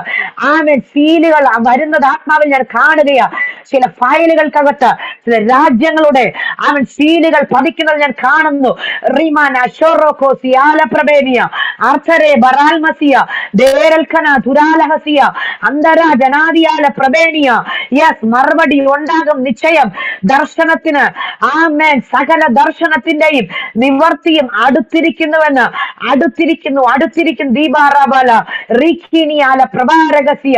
ആമേൻ സീലുകൾ വരുന്നത് ആത്മാവിൽ ഞാൻ കാണുകയാ. ചില ഫയലുകൾക്കകത്ത് ചില രാജ്യങ്ങളുടെ ആമേൻ സീലുകൾ പതിക്കുന്നത് ഞാൻ കാണുന്നു. റിമാന ഷോറോക്കോസിയാല പ്രഭേനിയ അർഥരെ ബറാൽമസിയ ദേരൽഖന തുരാലഹസിയ അന്തരാ ജനാദിയാല പ്രഭേനിയ. യെസ്, മറുപടി ഉണ്ടാകും നിശ്ചയം. ദർശനത്തിന് ആമേൻ സകല ദർശനത്തിന്റെയും നിവർത്തിയും അടുത്തിരിക്കുന്നു ദീപാറാബാല റീഖീനിയാല പ്രഭാരകസിയ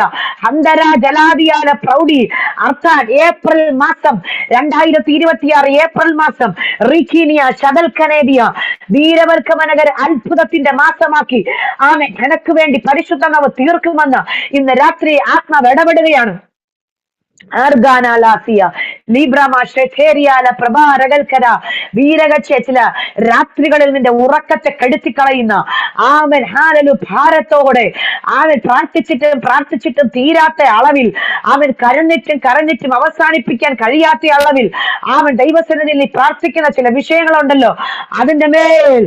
അന്തരാ ജലാദിയാല പ്രൗഢി. അർത്ഥാത് ഏപ്രിൽ മാസം 2026 ഏപ്രിൽ മാസം റീഖീനിയ ശതൽഖനേദിയ വീരവർക്കമനഗര അത്ഭുതത്തിന്റെ മാസമാക്കി ആമേൻ എനക്ക് വേണ്ടി പരിശുദ്ധനാവ് തീർക്കുമെന്ന് ഇന്ന് രാത്രി ആത്മാവ് ഇടപെടുകയാണ്. ചില രാത്രികളിൽ നിന്റെ ഉറക്കത്തെ കെടുത്തിക്കളയുന്ന ആമൻ ഹാലലു ഭാരത്തോടെ ആമൻ പ്രാർത്ഥിച്ചിട്ടും തീരാത്ത അളവിൽ അവൻ കരഞ്ഞിട്ടും അവസാനിപ്പിക്കാൻ കഴിയാത്ത അളവിൽ അവൻ ദൈവസന്നിധിയിൽ പ്രാർത്ഥിക്കുന്ന ചില വിഷയങ്ങളുണ്ടല്ലോ, അതിന്റെ മേൽ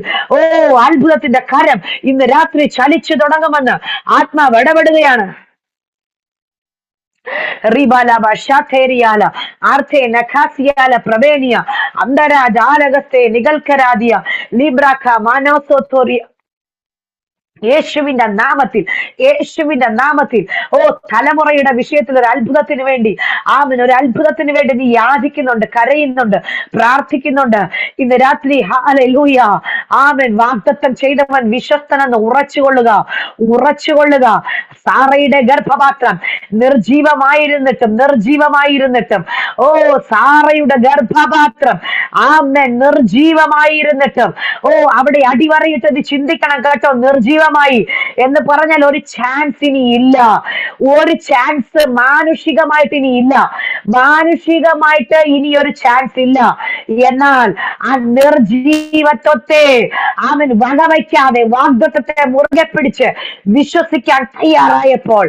അത്ഭുതത്തിന്റെ കരം ഇന്ന് രാത്രി ചലിച്ചു തുടങ്ങുമെന്ന് ആത്മാവ് ഇടപെടുകയാണ്. റിബാലാബ ഷാഥേരിയാല ആർത്തെ നഖാസിയാല പ്രവേനിയ അന്തരാ ജാലകത്തെ നികൽക്കരാദിയ ലിബ്രാഖ മാനോസോത്തോറിയ. യേശുവിന്റെ നാമത്തിൽ തലമുറയുടെ വിഷയത്തിൽ ഒരു അത്ഭുതത്തിന് വേണ്ടി നീ യാചിക്കുന്നുണ്ട്, കരയുന്നുണ്ട്, പ്രാർത്ഥിക്കുന്നുണ്ട്. ഇന്ന് രാത്രി ഹല്ലേലൂയ ആമേൻ. വാഗ്ദത്തം ചെയ്തവൻ വിശ്വസ്തനെന്ന് ഉറച്ചുകൊള്ളുക. സാറയുടെ ഗർഭപാത്രം നിർജീവമായിരുന്നിട്ടും സാറയുടെ ഗർഭപാത്രം ആമേൻ നിർജീവമായിരുന്നിട്ടും അവിടെ അടിവരയിട്ട് നീ ചിന്തിക്കണം കേട്ടോ. നിർജീവമായി എന്ന് പറഞ്ഞാൽ ഒരു ചാൻസ് ഇനി ഇല്ല. ഒരു ചാൻസ് മാനുഷികമായിട്ട് ഇനി ഇല്ല. മാനുഷികമായിട്ട് ഇനി ഒരു ചാൻസ് ഇല്ല. എന്നാൽ ആ നിർജീവത്വത്തെ അവൻ വകവയ്ക്കാതെ വാഗ്ദത്തത്തെ മുറുകെ പിടിച്ച് വിശ്വസിക്കാൻ തയ്യാറായപ്പോൾ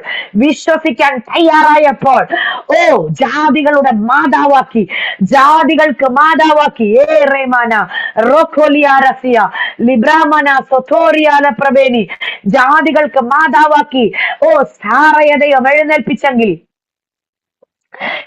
ജാതികളുടെ മാതാവാക്കി, ജാതികൾക്ക് മാതാവാക്കി. ജാതികൾക്ക് മാതാവാക്കി സാറയെ ദൈവം എഴുന്നേൽപ്പിച്ചെങ്കിൽ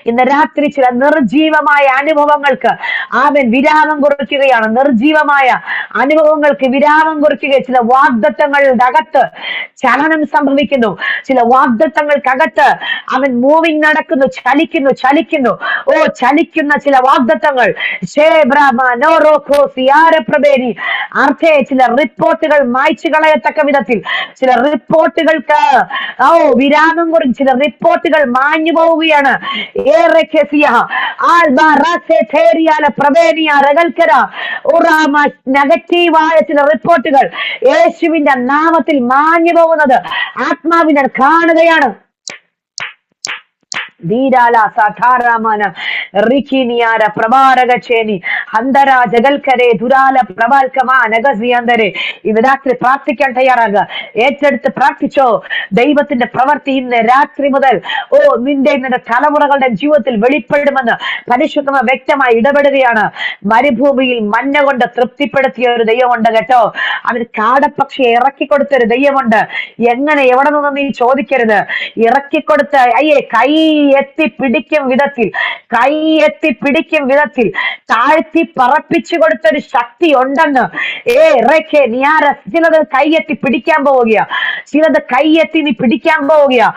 ഇന്ന് രാത്രി ചില നിർജീവമായ അനുഭവങ്ങൾക്ക് അവൻ വിരാമം കുറിക്കുകയാണ്. നിർജീവമായ അനുഭവങ്ങൾക്ക് വിരാമം കുറിക്കുക. ചില വാഗ്ദത്തങ്ങളുടെ അകത്ത് ചലനം സംഭവിക്കുന്നു. ചില വാഗ്ദത്തങ്ങൾക്കകത്ത് അവൻ മൂവിങ് നടക്കുന്നു, ചലിക്കുന്നു. ഓ, ചലിക്കുന്ന ചില വാഗ്ദത്തങ്ങൾ അർത്ഥേ ചില റിപ്പോർട്ടുകൾ മായ്ച്ചു കളയത്തക്ക വിധത്തിൽ ചില റിപ്പോർട്ടുകൾക്ക് വിരാമം കുറിച്ച് ചില റിപ്പോർട്ടുകൾ മാഞ്ഞു പോവുകയാണ്. നെഗറ്റീവായ ചില റിപ്പോർട്ടുകൾ യേശുവിന്റെ നാമത്തിൽ മാഞ്ഞു പോകുന്നത് ആത്മാവിനെ കാണുകയാണ്. ധീരാല സാധാരാമന റിക്കിനിയാര പ്രഭാരകേനി ഹന്തര ജഗൽക്കരെ ദുരാല പ്രബാൽക്കമാ നഗസിയന്തരെ. ഇന്ന് രാത്രി പ്രാർത്ഥിക്കാൻ തയ്യാറാകുക. ഏറ്റെടുത്ത് പ്രാർത്ഥിച്ചോ. ദൈവത്തിന്റെ പ്രവൃത്തി ഇന്ന് രാത്രി മുതൽ നിന്റെ തലമുറകളുടെ ജീവിതത്തിൽ വെളിപ്പെടുമെന്ന് പരിശുദ്ധമ വ്യക്തമായി ഇടപെടുകയാണ്. മരുഭൂമിയിൽ മഞ്ഞ കൊണ്ട് തൃപ്തിപ്പെടുത്തിയ ഒരു ദൈവമുണ്ട് കേട്ടോ. അവന് കാടപ്പക്ഷിയെ ഇറക്കിക്കൊടുത്ത ഒരു ദൈവമുണ്ട്. എങ്ങനെ, എവിടെ നിന്നും നീ ചോദിക്കരുത്. ഇറക്കിക്കൊടുത്ത കൈ എത്തി പിടിക്കും വിധത്തിൽ താഴ്ത്തി പറപ്പിച്ചു കൊടുത്തൊരു ശക്തി ഉണ്ടെന്ന്. ചിലത് കൈയെത്തി പിടിക്കാൻ പോവുകയാ. ചിലത് കൈയെത്തി നീ പിടിക്കാൻ പോവുകയാ.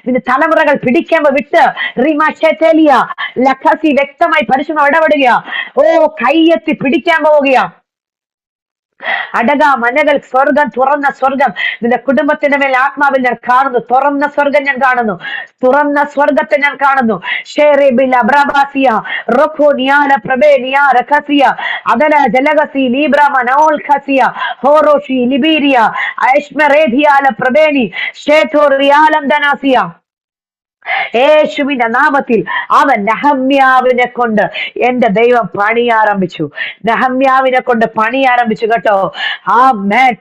നിന്റെ തലമുറകൾ പിടിക്കാൻ വിട്ട് ലഖസി വ്യക്തമായി പരിശുദ്ധം ഇടപെടുകയാ. കൈയെത്തി പിടിക്കാൻ പോവുകയാ. അടക മനകൾ സ്വർഗം, തുറന്ന സ്വർഗം നിന്റെ കുടുംബത്തിന്റെ മേൽ ആത്മാവിൽ ഞാൻ കാണുന്നു. തുറന്ന സ്വർഗം ഞാൻ കാണുന്നു. തുറന്ന സ്വർഗത്തെ ഞാൻ കാണുന്നു. അതല ജലഗസി ലീബ്രമ നൗൽ ഖസിയ ഹോറോഷി ലിബീരിയ ഐഷ്മറേധിയാല പ്രബേനി ഷേഥോറിയാലം ദനാസിയ. യേശുവിന്റെ നാമത്തിൽ അവൻ നെഹമ്യാവിനെ കൊണ്ട് എന്റെ ദൈവം പണി ആരംഭിച്ചു കേട്ടോ.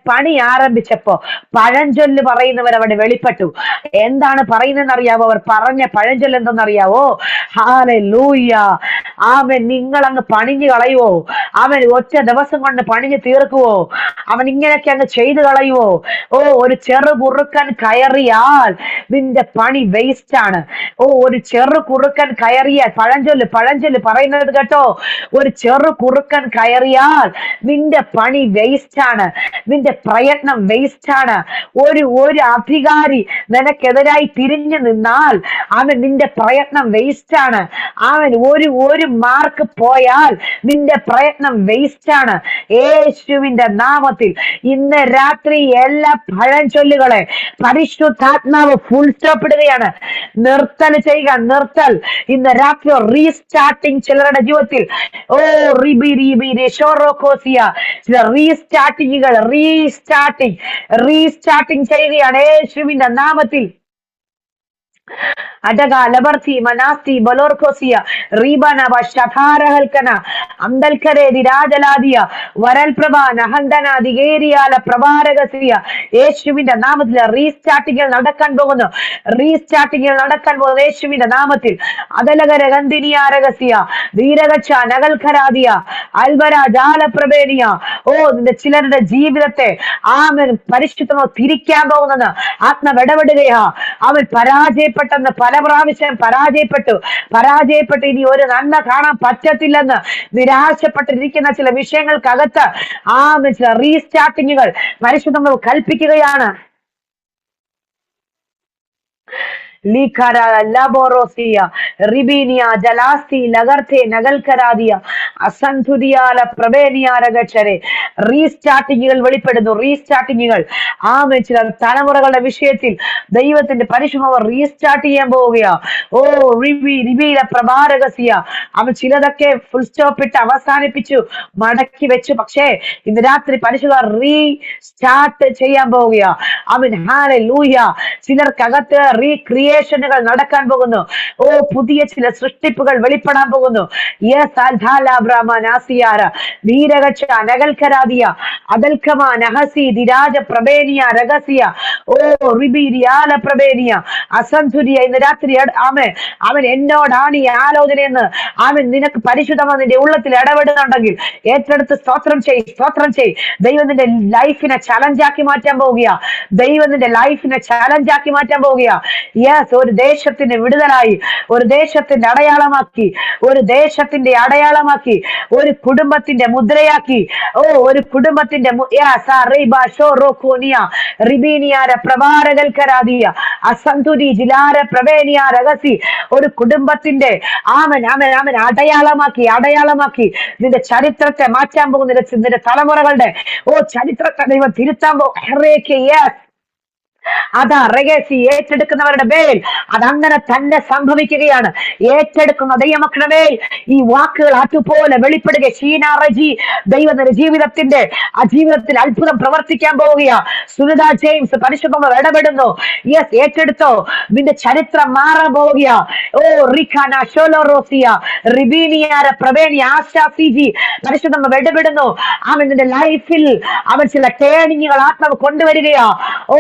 പണി ആരംഭിച്ചപ്പോ പഴഞ്ചൊല്ല് പറയുന്നവർ അവിടെ വെളിപ്പെട്ടു. എന്താണ് പറയുന്നതെന്ന് അറിയാവോ? അവർ പറഞ്ഞ പഴഞ്ചൊല്ല് എന്തെന്നറിയാവോ? ഹല്ലേലൂയ. അവൻ നിങ്ങളങ്ങ് പണിഞ്ഞു കളയുവോ? അവൻ ഒറ്റ ദിവസം കൊണ്ട് പണിഞ്ഞു തീർക്കുവോ? അവൻ ഇങ്ങനെയൊക്കെ അങ്ങ് ചെയ്തു കളയുവോ? ഒരു ചെറു കുറുക്കൻ കയറിയാൽ നിന്റെ പണി വേസ്റ്റ് ആണ്. ഒരു ചെറു കുറുക്കൻ കയറിയാൽ, പഴഞ്ചൊല്ല് പറയുന്നത് കേട്ടോ, ഒരു ചെറു കുറുക്കൻ കയറിയാൽ നിന്റെ പണി വേസ്റ്റ് ആണ്. നിന്റെ പ്രയത്നം വേസ്റ്റ് ആണ്. ഒരു അധികാരി നിനക്കെതിരായി തിരിഞ്ഞു നിന്നാൽ അവൻ നിന്റെ പ്രയത്നം വേസ്റ്റ് ആണ്. അവൻ ഒരു മാർക്ക് പോയാൽ നിന്റെ പ്രയത്നം വേസ്റ്റ് ആണ്. യേശുവിന്റെ നാമത്തിൽ ഇന്ന് രാത്രി എല്ലാ പഴഞ്ചൊല്ലുകളെ പരിശുദ്ധാത്മാവ് ഫുൾ സ്റ്റോപ്പ് ഇടുകയാണ്. നിർത്തൽ ചെയ്യുക. ഇന്ന് രാത്രി റീസ്റ്റാർട്ടിങ് ചിലരുടെ ജീവിതത്തിൽ ചില റീസ്റ്റാർട്ടിങ് ചെയ്യുകയാണ് യേശുവിന്റെ നാമത്തിൽ. അടക ലബർത്തി മനാസ്തി ബലോർക്കോസിയ റീബനവ ശതാരഹൽക്കന അന്തൽക്കരേതി രാജലാദിയ വരൽപ്രഭ നഹന്തന ദിഗേരിയാല പ്രഭാരകസിയ. യേശുവിന്റെ നാമത്തിൽ റീസ്റ്റാർട്ടിങ്ങിൽ നടക്കാൻ പോകുന്നു യേശുവിന്റെ നാമത്തിൽ. അതലകര ഗന്ധിനിയാരകസിയ ധീരകച്ച നഗൽഖരാദിയ അൽബര ജാലപ്രഭേനിയ. നിന്റെ ചിലരുടെ ജീവിതത്തെ ആമൻ പരിശുദ്ധമോ തിരിക്കാൻ പോകുന്നത് ആത്മവിടപെടുകയാ. അവൻ പരാജയപ്പെട്ടെന്ന് പല പ്രാവശ്യം പരാജയപ്പെട്ട് ഇനി ഒരു നന്മ കാണാൻ പറ്റത്തില്ലെന്ന് നിരാശപ്പെട്ടിരിക്കുന്ന ചില വിഷയങ്ങൾക്കകത്ത് ചില റീസ്റ്റാർട്ടിങ്ങുകൾ പരിശുദ്ധങ്ങൾ കൽപ്പിക്കുകയാണ്. ലിഖര ലബോറോസിയ റിബീനിയ ജലാസ്തി ലഗർത്തെ നഗൽക്കരാദിയ അസന്ധുരിയാല പ്രവേനിയാരകക്ഷരെ. റീസ്റ്റാർട്ടിങ്ങുകൾ വെളിപ്പെടുന്നു. റീസ്റ്റാർട്ടിങ്ങുകൾ ചില തലമുറകളുടെ വിഷയത്തിൽ ദൈവത്തിന്റെ പരിശുദ്ധ റീസ്റ്റാർട്ട് ചെയ്യാൻ പോവുകയാ. റിബീല പ്രഭാരകസിയ. അവൻ ചിലതൊക്കെ ഫുൾ സ്റ്റോപ്പ് ഇട്ട് അവസാനിപ്പിച്ചു, മടക്കി വെച്ചു. പക്ഷേ ഇന്ന് രാത്രി പരിശുദ്ധ റീസ്റ്റാർട്ട് ചെയ്യാൻ പോവുകയാ. അവൻ ഹല്ലേലൂയ. ചിലർക്കകത്ത് റീക്രിയേഷനുകൾ നടക്കാൻ പോകുന്നു. പുതിയ ചില സൃഷ്ടിപ്പുകൾ വെളിപ്പെടാൻ പോകുന്നു. ബ്രഹ്മനാസിയാര വീരകക്ഷ നഗൽക്കരാദിയ അദൽക്കമാ നഹസി ദിരാജ പ്രഭേനിയ രഹസ്യ ഓ റിബിരിയാല പ്രഭേനിയ അസന്ധുരിയ. ഇന്ന് രാത്രി ആമേ അവൻ എന്നോടാണ് ഈ ആലോചനയെന്ന് അവൻ നിനക്ക് പരിശുദ്ധമ നിന്റെ ഉള്ളത്തിൽ ഇടപെടുന്നുണ്ടെങ്കിൽ ഏറ്റെടുത്ത് സ്തോത്രം ചെയ്. ദൈവം നിന്റെ ലൈഫിനെ ചലഞ്ചാക്കി മാറ്റാൻ പോവുകയാ. ദൈവം നിന്റെ ലൈഫിനെ ചലഞ്ചാക്കി മാറ്റാൻ പോവുകയാ. യെസ്, ഒരു ദേശത്തിന്റെ വിടുതലായി, ഒരു ദേശത്തിന്റെ അടയാളമാക്കി, ഒരു ദേശത്തിന്റെ അടയാളമാക്കി, ഒരു കുടുംബത്തിന്റെ മുദ്രയാക്കി. ഓ, ഒരു കുടുംബത്തിന്റെ ഒരു കുടുംബത്തിന്റെ അടയാളമാക്കി നിന്റെ ചരിത്രത്തെ മാറ്റാൻ പോകുന്ന നിന്റെ തലമുറകളുടെ ചരിത്രത്തെ ദൈവം തിരുത്താൻ പോകും. അതാ റെഗസി ഏറ്റെടുക്കുന്നവരുടെ മേൽ അതങ്ങനെ തന്നെ സംഭവിക്കുകയാണ്. ഏറ്റെടുക്കുന്ന ദൈവമക്കളുടെ മേൽ ഈ വാക്കുകൾ അതുപോലെ വെളിപ്പെടുക. ഷീനാറജി ദൈവത്തിന്റെ ജീവിതത്തിൽ അത്ഭുതം പ്രവർത്തിക്കാൻ പോവുകയാ. സുനിത ജെയിംസ് പരിശുദ്ധമ ഇടപെടുന്നു. യെസ്, ഏറ്റെടുത്തോ, നിന്റെ ചരിത്രം മാറാൻ പോവുകയാ. ഓ റിഖാന ഷോലോറോസിയ റിബീനിയാര പ്രവേണി ആശാസിജി പരിശുദ്ധമ ഇടപെടുന്നു. അവൻ നിന്റെ ലൈഫിൽ അവൻ ചില ടേണിങ്ങുകൾ ആത്മാവ് കൊണ്ടുവരികയാ. ഓ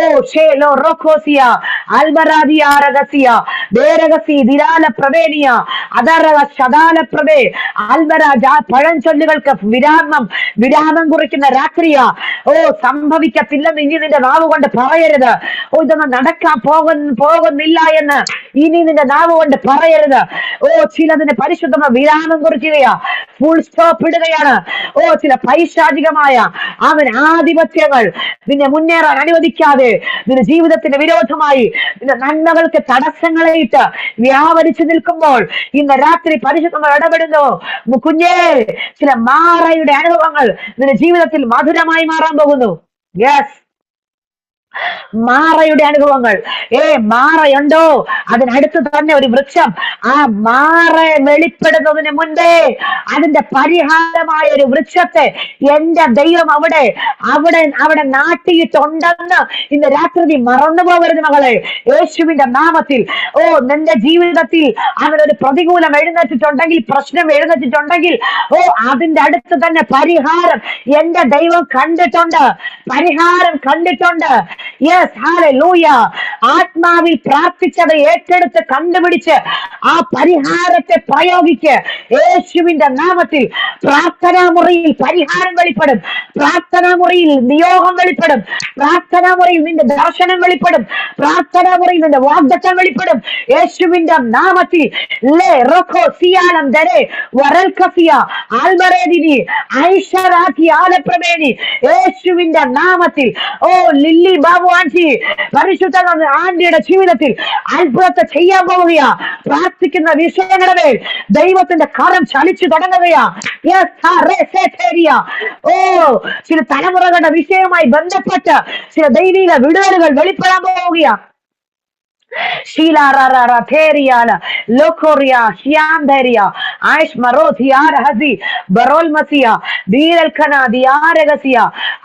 പഴഞ്ചൊല്ലുകൾക്ക് വിരാമം കുറിക്കുന്ന രാത്രിയാ. ഓ, സംഭവിക്കത്തില്ലെന്ന് ഇനി നിന്റെ നാവ് കൊണ്ട് പറയരുത്. ഓ, ഇതൊന്നും നടക്കാൻ പോകുന്നില്ല എന്ന് ഇനി നിന്റെ നാവ് കൊണ്ട് പറയരുത്. ഓ, ചിലതിന് പരിശുദ്ധമായ വിരാമം കുറിക്കുകയാ, ഫുൾ സ്റ്റോപ്പ് ഇടുകയാണ്. ഓ, ചില പൈശാചികമായ അവൻ ആധിപത്യങ്ങൾ നിന്നെ മുന്നേറാൻ അനുവദിക്കാതെ നിന്റെ ജീവിതത്തിന്റെ വിരോധമായി നിന്റെ നന്മകൾക്ക് തടസ്സങ്ങളെ ഇട്ട് വ്യാപരിച്ചു നിൽക്കുമ്പോൾ ഇന്ന് രാത്രി പരിശുദ്ധങ്ങൾ ഇടപെടുന്നു. കുഞ്ഞേ, ചില മാറയുടെ അനുഭവങ്ങൾ നിന്റെ ജീവിതത്തിൽ മധുരമായി മാറാൻ പോകുന്നു. യെസ്, മാറയുടെ അനുഭവങ്ങൾ. മാറയുണ്ടോ? അതിനടുത്ത് തന്നെ ഒരു വൃക്ഷം. ആ മാറ വെളിപ്പെടുന്നതിന് മുൻപേ അതിന്റെ പരിഹാരമായ ഒരു വൃക്ഷത്തെ എന്റെ ദൈവം അവിടെ നാട്ടിയിട്ടുണ്ടെന്ന് ഇന്ന് രാത്രി മറന്നു പോകരുത് മകളെ, യേശുവിന്റെ നാമത്തിൽ. ഓ, നിന്റെ ജീവിതത്തിൽ അവനൊരു പ്രതികൂലം എഴുന്നേറ്റിട്ടുണ്ടെങ്കിൽ, പ്രശ്നം എഴുന്നേറ്റിട്ടുണ്ടെങ്കിൽ, ഓ, അതിന്റെ അടുത്ത് തന്നെ പരിഹാരം എന്റെ ദൈവം കണ്ടിട്ടുണ്ട്, പരിഹാരം കണ്ടിട്ടുണ്ട്. Yes, hallelujah. ആത്മാവിൽ പ്രാർത്ഥിച്ചത് ഏറ്റെടുത്ത് കണ്ടുപിടിച്ച് ആ പരിഹാരത്തെ പ്രയോഗിക്ക്. യേശുവിന്റെ നാമത്തിൽ പ്രാർത്ഥനാ മുറിയിൽ പരിഹാരം വെളിപ്പെടും, പ്രാർത്ഥനാ മുറിയിൽ നിയോഗം വെളിപ്പെടും, പ്രാർത്ഥനാ മുറിയിൽ നിന്റെ ദർശനം വെളിപ്പെടും, പ്രാർത്ഥനാ മുറിയിൽ നിന്റെ വാഗ്ദത്തം വെളിപ്പെടും. യേശുവിന്റെ നാമത്തിൽ യേശുവിന്റെ നാമത്തിൽ. ഓ, ലില്ലി ബാബു ആന്റി പരിശുദ്ധ ആന്റിയുടെ ജീവിതത്തിൽ അത്ഭുതത്തെ ചെയ്യാൻ പോവുകയാ. പ്രാർത്ഥിക്കുന്ന വിഷയങ്ങളുടെ മേൽ ദൈവത്തിന്റെ കരം ചലിച്ചു തുടങ്ങുകയാ. ഓ, ചില തലമുറകളുടെ വിഷയവുമായി ബന്ധപ്പെട്ട് ചില ദൈവിക വിടുതലുകൾ വെളിപ്പെടാൻ പോവുകയാ.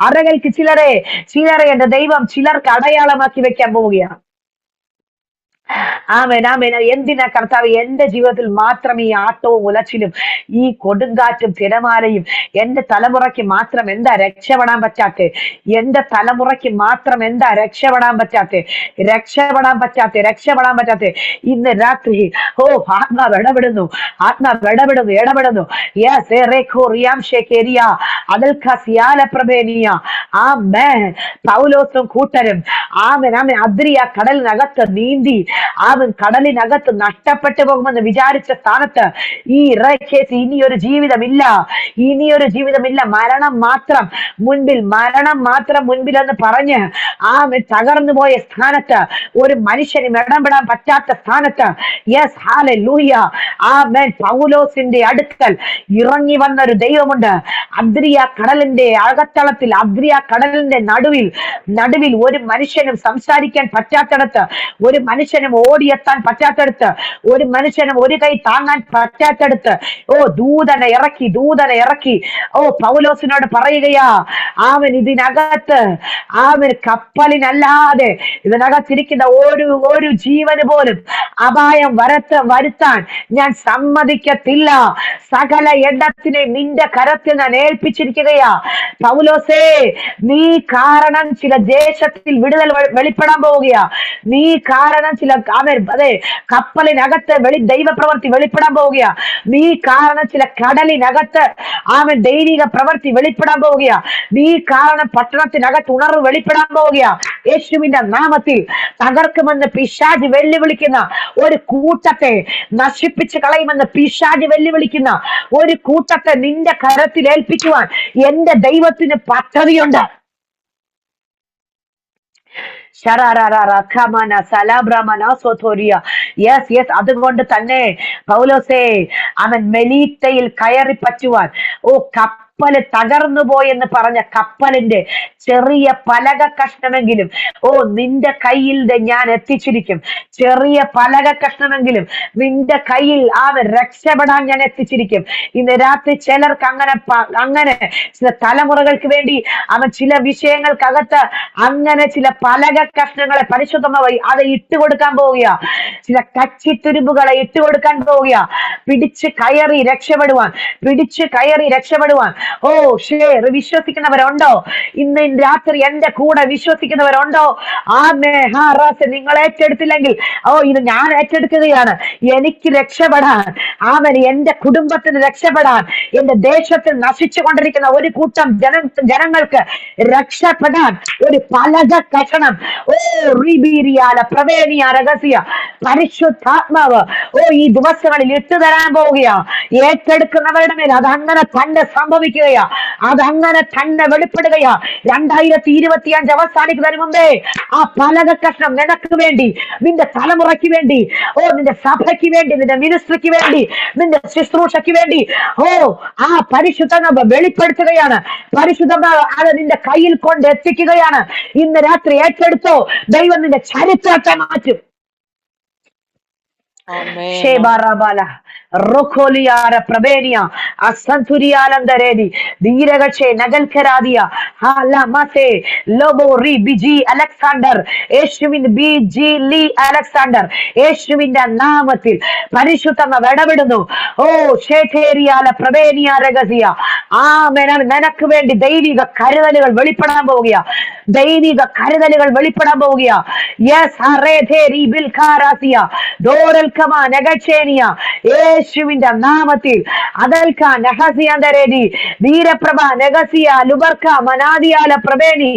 അറകൾക്ക് ചിലരെ എന്റെ ദൈവം ചിലർക്ക് അടയാളമാക്കി വെക്കാൻ പോവുകയാണ്. ആമേൻ, ആമേൻ. എന്തിനാ കർത്താവ് എന്റെ ജീവിതത്തിൽ മാത്രം ഈ ആട്ടവും ഉലച്ചിലും ഈ കൊടുങ്കാറ്റും തിരമാലയും എന്റെ തലമുറയ്ക്ക് മാത്രം എന്താ രക്ഷപ്പെടാൻ പറ്റാത്തെ? എന്റെ തലമുറയ്ക്ക് മാത്രം എന്താ രക്ഷപ്പെടാൻ പറ്റാത്തെ? ഇന്ന് രാത്രി ഓ, ആത്മാവ് ഇടപെടുന്നു. പൗലോസും കൂട്ടരും അദ്രിയ കടലിനകത്ത് നീന്തി അവൻ കടലിനകത്ത് നഷ്ടപ്പെട്ടു പോകുമെന്ന് വിചാരിച്ച സ്ഥാനത്ത് ഈ ഇനിയൊരു ജീവിതമില്ല, മരണം മാത്രം മുൻപിൽ എന്ന് പറഞ്ഞ് തകർന്നു പോയ സ്ഥാനത്ത്, ഒരു മനുഷ്യനും ഇടപെടാൻ പറ്റാത്ത സ്ഥാനത്ത്, യെസ്, ഹല്ലേലൂയ, ആമേൻ, പൗലോസിന്റെ അടുക്കൽ ഇറങ്ങി വന്ന ഒരു ദൈവമുണ്ട്. അദ്രിയ കടലിന്റെ അകത്തളത്തിൽ, അദ്രിയ കടലിന്റെ നടുവിൽ ഒരു മനുഷ്യൻ മനുഷ്യനും സംസാരിക്കാൻ പറ്റാത്തടത്ത്, ഒരു മനുഷ്യനും ഓടിയെത്താൻ പറ്റാത്തടത്ത്, ഒരു മനുഷ്യനും ഒരു കൈ താങ്ങാൻ പറ്റാത്തടത്ത് ദൂതനെ ഇറക്കി പൗലോസിനോട് പറയുകയാ, അവൻ ഇതിനകത്ത് അവൻ കപ്പലിനല്ലാതെ ഇതിനകത്തിരിക്കുന്ന ഒരു ജീവന് പോലും അപായം വരുത്താൻ ഞാൻ സമ്മതിക്കത്തില്ല. സകല എണ്ണത്തിനെ നിന്റെ കരത്തിൽ ഞാൻ ഏൽപ്പിച്ചിരിക്കുകയാ. പൗലോസേ, നീ കാരണം ചില ദേശത്തിൽ വിടുതൽ വെളിപ്പെടാൻ പോവുകയാ. നീ കാരണം ചില കപ്പലിനകത്ത് ദൈവപ്രവൃത്തി വെളിപ്പെടാൻ പോവുകയാ. നീ കാരണം ചില കടലിനകത്ത് ദൈവിക പ്രവൃത്തി വെളിപ്പെടാൻ പോവുകയാ. നീ കാരണം പട്ടണത്തിനകത്ത് ഉണർവ് വെളിപ്പെടാൻ പോവുകയാ. യേശുവിന്റെ നാമത്തിൽ തകർക്കുമെന്ന് പിശാച് വെല്ലുവിളിക്കുന്ന ഒരു കൂട്ടത്തെ, നശിപ്പിച്ച് കളയുമെന്ന് പിശാച് വെല്ലുവിളിക്കുന്ന ഒരു കൂട്ടത്തെ നിന്റെ കരത്തിൽ ഏൽപ്പിക്കുവാൻ എന്റെ ദൈവത്തിന് പദ്ധതിയുണ്ട്. അതുകൊണ്ട് തന്നെ പൗലോസേ, അവൻ മെലീത്തയിൽ കയറി പറ്റുവാൻ കപ്പല് തകർന്നു പോയെന്ന് പറഞ്ഞ കപ്പലിന്റെ ചെറിയ പലക കഷ്ണമെങ്കിലും നിന്റെ കയ്യിൽ ഞാൻ എത്തിച്ചിരിക്കും. ചെറിയ പലക കഷ്ണമെങ്കിലും നിന്റെ കയ്യിൽ രക്ഷപ്പെടാൻ ഞാൻ എത്തിച്ചിരിക്കും. ഇന്ന് രാത്രി ചിലർക്ക് അങ്ങനെ ചില തലമുറകൾക്ക് വേണ്ടി ചില വിഷയങ്ങൾക്കകത്ത് അങ്ങനെ ചില പലക കഷ്ണങ്ങളെ പരിശുദ്ധമായി അത് ഇട്ടുകൊടുക്കാൻ പോവുക. ചില കച്ചിത്തുരുമ്പുകളെ ഇട്ടുകൊടുക്കാൻ പോവുക. പിടിച്ച് കയറി രക്ഷപ്പെടുവാൻ വിശ്വസിക്കുന്നവരുണ്ടോ? ഇന്ന് രാത്രി എന്റെ കൂടെ വിശ്വസിക്കുന്നവരുണ്ടോ? നിങ്ങൾ ഏറ്റെടുത്തില്ലെങ്കിൽ ഇത് ഞാൻ ഏറ്റെടുക്കുകയാണ്. എനിക്ക് രക്ഷപ്പെടാൻ, എന്റെ കുടുംബത്തിന് രക്ഷപ്പെടാൻ, എന്റെ ദേശത്തിൽ നശിച്ചുകൊണ്ടിരിക്കുന്ന ഒരു കൂട്ടം ജനങ്ങൾക്ക് രക്ഷപ്പെടാൻ ഒരു പലക കഷണം രഹസ്യ പരിശുദ്ധാത്മാവ് ഈ ദിവസങ്ങളിൽ ഇട്ടുതരാൻ പോവുകയാ. ഏറ്റെടുക്കുന്നവരുടെ മേൽ അതങ്ങനെ തന്നെ സംഭവിക്കുകയാ. അതങ്ങനെ തന്നെ വെളിപ്പെടുകയാ. 2025 അവസാനിക്കുന്നതിന് മുമ്പേ ആ പലക കഷ്ണം നിനക്ക് വേണ്ടി, നിന്റെ തലമുറയ്ക്ക് വേണ്ടി, നിന്റെ സഭയ്ക്ക് വേണ്ടി, നിന്റെ മിനിസ്ട്രിക്ക് വേണ്ടി, നിന്റെ ശുശ്രൂഷയ്ക്ക് വേണ്ടി ആ പരിശുദ്ധ വെളിപ്പെടുത്തുകയാണ്. പരിശുദ്ധമാവ് അത് നിന്റെ കയ്യിൽ കൊണ്ട് എത്തിക്കുകയാണ്. ഇന്ന് രാത്രി ഏറ്റെടുത്തോ, ദൈവം നിന്റെ ചരിത്രത്തെ മാറ്റും. Rocoliara Pravenia, Asanturialandaredi, Dirache, Nagalkaradia, Hala Mate, Lobo Ri, BG Alexander, Eshwin BG Lee Alexander, Eshwin Namatil, Parishutama Vadavidu, Sheteria La Pravenia Regazia, Amen, Manakvendi, Davy the Karadal Velipanambogia, Davy the Karadal Velipanambogia, yes, Harete, Bilkarasia, Doral Kama, Negachenia, യേശുവിന്റെ നാമത്തിൽ അദൽക നഹസിയന്തരേദി വീരപ്രഭ നെഗസിയ ലുബർക്ക മനാദിയാല പ്രഭേനി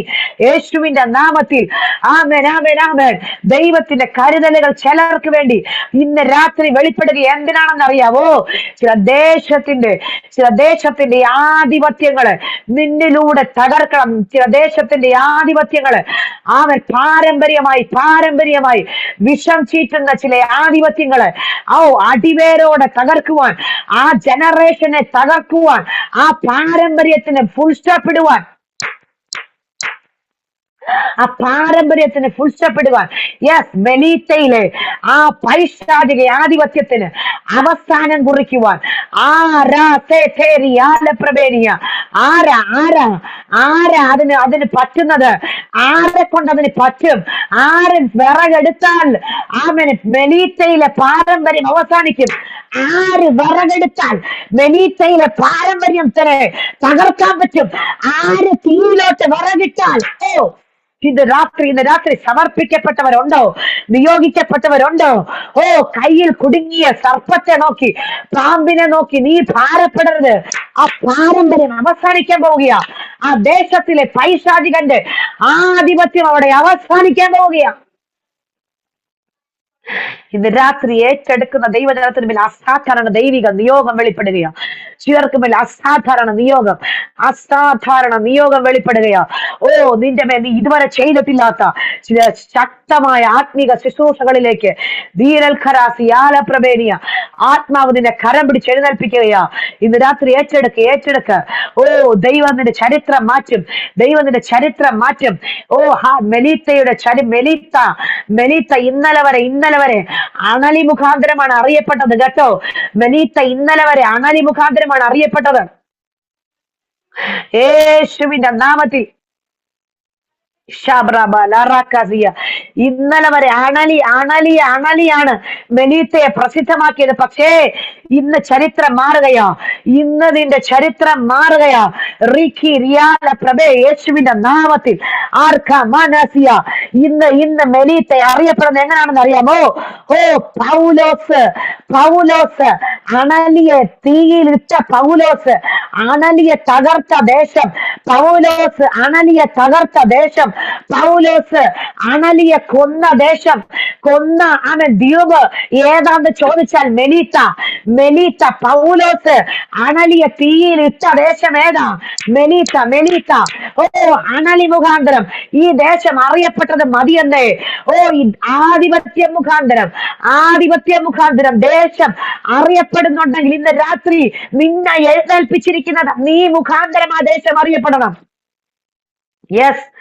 യേശുവിന്റെ നാമത്തിൽ ആമേൻ ആമേൻ ആമേൻ. ദൈവത്തിന്റെ കരുതലുകൾ ചിലർക്ക് വേണ്ടി ഇന്ന് രാത്രി വെളിപ്പെടുക. എന്തിനാണെന്ന് അറിയാവോ? ചില ദേശത്തിന്റെ ആധിപത്യങ്ങള് നിന്നിലൂടെ തകർക്കണം. ചില ദേശത്തിന്റെ ആധിപത്യങ്ങള് പാരമ്പര്യമായി വിഷം ചീറ്റുന്ന ചില ആധിപത്യങ്ങള് അടിവേരോടെ തകർക്കുവാൻ, ആ ജനറേഷനെ തകർക്കുവാൻ, ആ പാരമ്പര്യത്തിന് ഫുൾ സ്റ്റോപ്പ് ഇടുവാൻ, ആ പാരമ്പര്യത്തിന് ഫുൾ സ്റ്റോപ്പ് ഇടുവാൻ, യെസ്, മെലീത്തയിലെ ആ പൈശാചിക ആധിപത്യത്തിന് അവസാനം കുറിക്കുവാൻ അതിന് പറ്റുന്നത്, ആരെ കൊണ്ട് അതിന് പറ്റും? ആര് വിറകെടുത്താൽ മെലീത്തയിലെ പാരമ്പര്യം അവസാനിക്കും? ആര് വിറകെടുത്താൽ മെലീത്തയിലെ പാരമ്പര്യത്തിന് തകർക്കാൻ പറ്റും? ആര് തീയിലോട്ട് വിറകിട്ടാൽ ഇന്ന് രാത്രി സമർപ്പിക്കപ്പെട്ടവരുണ്ടോ? നിയോഗിക്കപ്പെട്ടവരുണ്ടോ? കയ്യിൽ കുടുങ്ങിയ സർപ്പത്തെ നോക്കി, പാമ്പിനെ നോക്കി നീ ഭാരപ്പെടരുത്. ആ പാരമ്പര്യം അവസാനിക്കാൻ പോവുകയാ. ആ ദേശത്തിലെ പൈശാചികന്റെ ആധിപത്യം അവിടെ അവസാനിക്കാൻ പോവുകയാ. ഇന്ന് രാത്രി ഏറ്റെടുക്കുന്ന ദൈവജനത്തിന് മേൽ അസാധാരണ ദൈവിക നിയോഗം വെളിപ്പെടുകയാ. ചിലർക്ക് മേൽ അസാധാരണ നിയോഗം വെളിപ്പെടുകയാ. ഓ, നിന്റെ മേൽ നീ ഇതുവരെ ചെയ്തിട്ടില്ലാത്ത ചില ശക്തമായ ആത്മീക ശുശ്രൂഷകളിലേക്ക് ആത്മാവ് നിന്നെ കരം പിടിച്ച് എഴുന്നേൽപ്പിക്കുകയാ. ഇന്ന് രാത്രി ഏറ്റെടുക്ക. ഓ, ദൈവം നിന്റെ ചരിത്രം മാറ്റും. ഓ, മെലീത്ത ഇന്നലെ വരെ അണലി മുഖാന്തരമാണ് അറിയപ്പെട്ടത് കേട്ടോ. മെലീത്ത ഇന്നലെ വരെ അണലി മുഖാന്തരമാണ് അറിയപ്പെട്ടത്. യേശുവിന്റെ നാമത്തിൽ ഇന്നലെ വരെ അണലിയാണ് മെലീത്തയെ പ്രസിദ്ധമാക്കിയത്. പക്ഷേ ഇന്ന് ചരിത്രം മാറുകയാ. ഇന്ന് നിന്റെ ചരിത്രം മാറുകയാ. യേശുവിന്റെ നാമത്തിൽ ഇന്ന് മെലീത്ത അറിയപ്പെടുന്നത് എങ്ങനെയാണെന്ന് അറിയാമോ? ഓ, പൗലോസ് അണലിയെ തീയിലിട്ട പൗലോസ്, അണലിയെ തകർത്ത ദേശം, പൗലോസ് അണലിയെ തകർത്ത ദേശം, പൗലോസ് അണലിയെ കൊന്ന ദേശം, ദ്വീപ് ഏതാണ്ട് ചോദിച്ചാൽ മെലീത്ത. പൗലോസ് അണലിയെ തീയിലിട്ട ദേശം ഏതാ? മെലീത്ത. ഓ, അണലി മുഖാന്തരം ഈ ദേശം അറിയപ്പെട്ടത് മതിയെന്നേ. ഓ, ആധിപത്യ മുഖാന്തരം ദേശം അറിയപ്പെടുന്നുണ്ടെങ്കിൽ ഇന്ന് രാത്രി നിന്നെ എഴുന്നേൽപ്പിച്ചിരിക്കുന്നത് നീ മുഖാന്തരം ആ ദേശം അറിയപ്പെടണം. യെസ്.